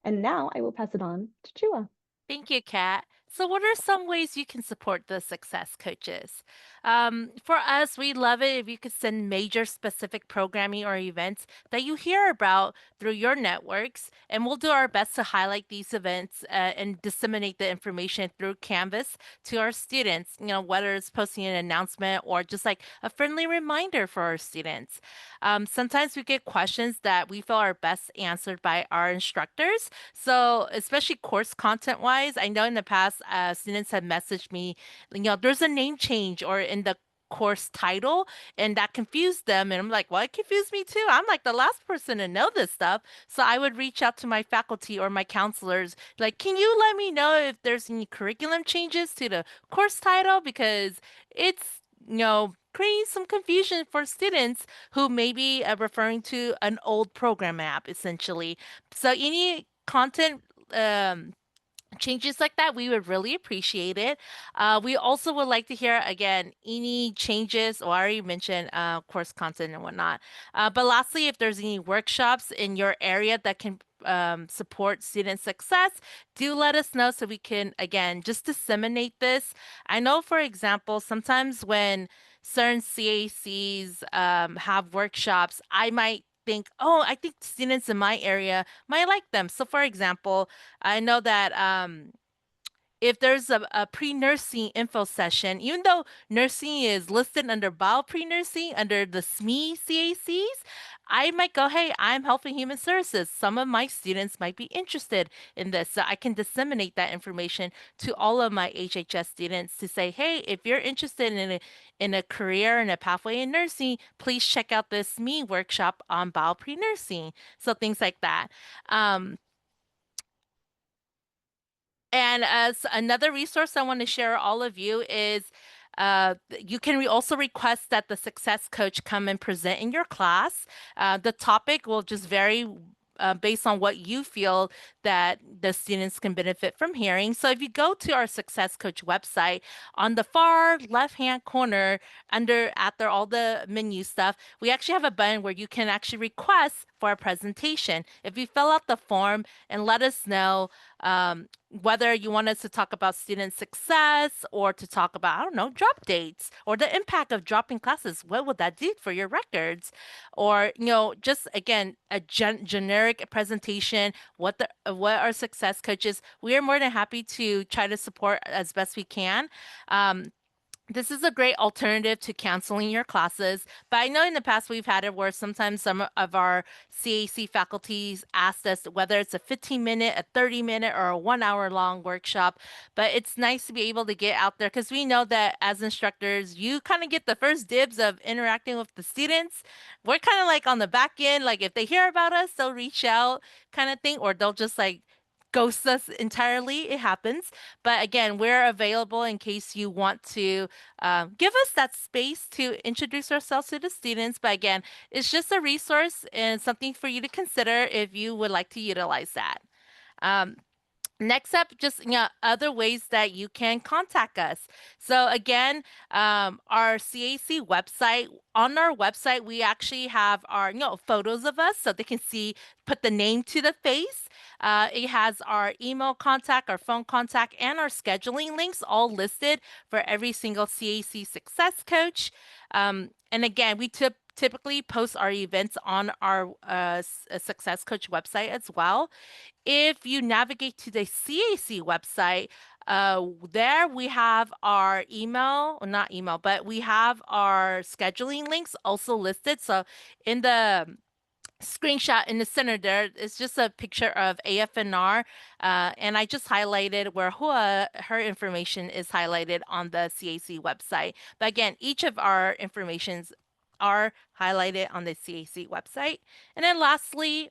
And now I will pass it on to Chua. Thank you, Kat. So what are some ways you can support the success coaches? For us, we love it if you could send major specific programming or events that you hear about through your networks, and we'll do our best to highlight these events and disseminate the information through Canvas to our students, whether it's posting an announcement or just like a friendly reminder for our students. Sometimes we get questions that we feel are best answered by our instructors. So especially course content wise, I know in the past, students have messaged me, there's a name change or in the course title, and that confused them. And I'm like, well, it confused me too. I'm like the last person to know this stuff. So I would reach out to my faculty or my counselors, like, can you let me know if there's any curriculum changes to the course title? Because it's, creating some confusion for students who may be referring to an old program app, essentially. So any content changes like that, we would really appreciate it. We also would like to hear, again, any changes, or I already mentioned course content and whatnot. But lastly, if there's any workshops in your area that can support student success, do let us know so we can, again, just disseminate this. I know, for example, sometimes when certain CACs have workshops, I might think, oh, I think students in my area might like them. So, for example, I know that if there's a pre-nursing info session, even though nursing is listed under bio pre-nursing under the SME CACs, I might go, hey, I'm Health and Human Services. Some of my students might be interested in this. So I can disseminate that information to all of my HHS students to say, hey, if you're interested in a career and a pathway in nursing, please check out this SME workshop on bio pre-nursing. So things like that. And as another resource I want to share all of you is you can also request that the success coach come and present in your class. The topic will just vary based on what you feel that the students can benefit from hearing. So if you go to our Success Coach website, on the far left-hand corner, after all the menu stuff, we actually have a button where you can actually request for a presentation. If you fill out the form and let us know whether you want us to talk about student success or to talk about, I don't know, drop dates or the impact of dropping classes, what would that do for your records? Or, just again, a generic presentation, what our success coaches, we are more than happy to try to support as best we can. This is a great alternative to canceling your classes, but I know in the past we've had it where sometimes some of our CAC faculties asked us whether it's a 15-minute, a 30-minute, or a 1 hour long workshop. But it's nice to be able to get out there because we know that as instructors, you kind of get the first dibs of interacting with the students. We're kind of like on the back end, like if they hear about us, they'll reach out kind of thing, or they'll just like ghost us entirely. It happens. But again, we're available in case you want to give us that space to introduce ourselves to the students. But again, it's just a resource and something for you to consider if you would like to utilize that. Um, Next up, just other ways that you can contact us. So again, our CAC website. On our website, we actually have our photos of us, so they can see, put the name to the face. It has our email contact, our phone contact, and our scheduling links all listed for every single CAC success coach. And again, we typically post our events on our success coach website as well. If you navigate to the CAC website, there we have our email, or not email, but we have our scheduling links also listed. So in the screenshot in the center there, it's just a picture of AFNR, and I just highlighted where Hua, her information is highlighted on the CAC website. But again, each of our informations are highlighted on the CAC website. And then lastly,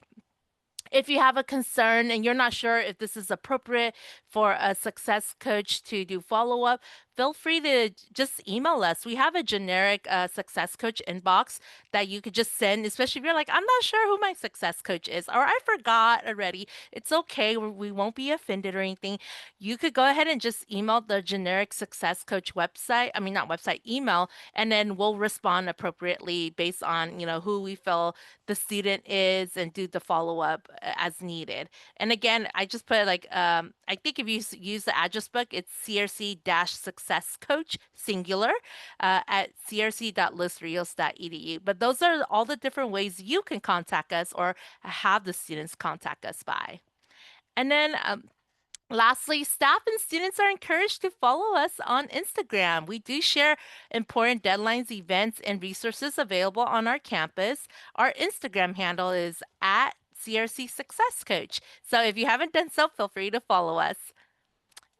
if you have a concern and you're not sure if this is appropriate for a success coach to do follow up, feel free to just email us. We have a generic success coach inbox that you could just send, especially if you're like, I'm not sure who my success coach is, or I forgot already. It's okay. We won't be offended or anything. You could go ahead and just email the generic success coach website. I mean, not website, email, and then we'll respond appropriately based on, who we feel the student is and do the follow up as needed. And again, I just put like I think if you use the address book, it's crc-success coach singular at crc.losrios.edu. But those are all the different ways you can contact us or have the students contact us by. And then lastly, staff and students are encouraged to follow us on Instagram. We do share important deadlines, events, and resources available on our campus. Our Instagram handle is at CRC Success Coach. So if you haven't done so, feel free to follow us.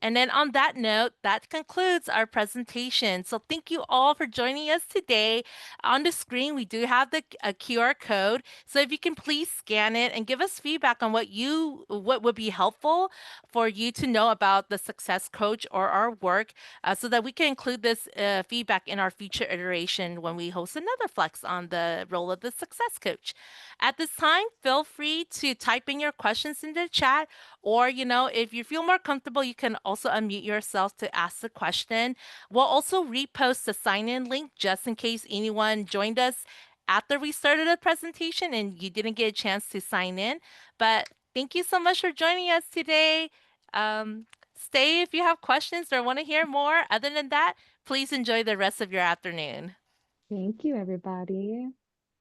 And then on that note, that concludes our presentation. So thank you all for joining us today. On the screen, we do have the QR code. So if you can please scan it and give us feedback on what would be helpful for you to know about the success coach or our work, so that we can include this feedback in our future iteration when we host another Flex on the role of the success coach. At this time, feel free to type in your questions in the chat, or, if you feel more comfortable, you can also unmute yourself to ask the question. We'll also repost the sign-in link just in case anyone joined us after we started the presentation and you didn't get a chance to sign in. But thank you so much for joining us today. Stay if you have questions or want to hear more. Other than that, please enjoy the rest of your afternoon. Thank you, everybody.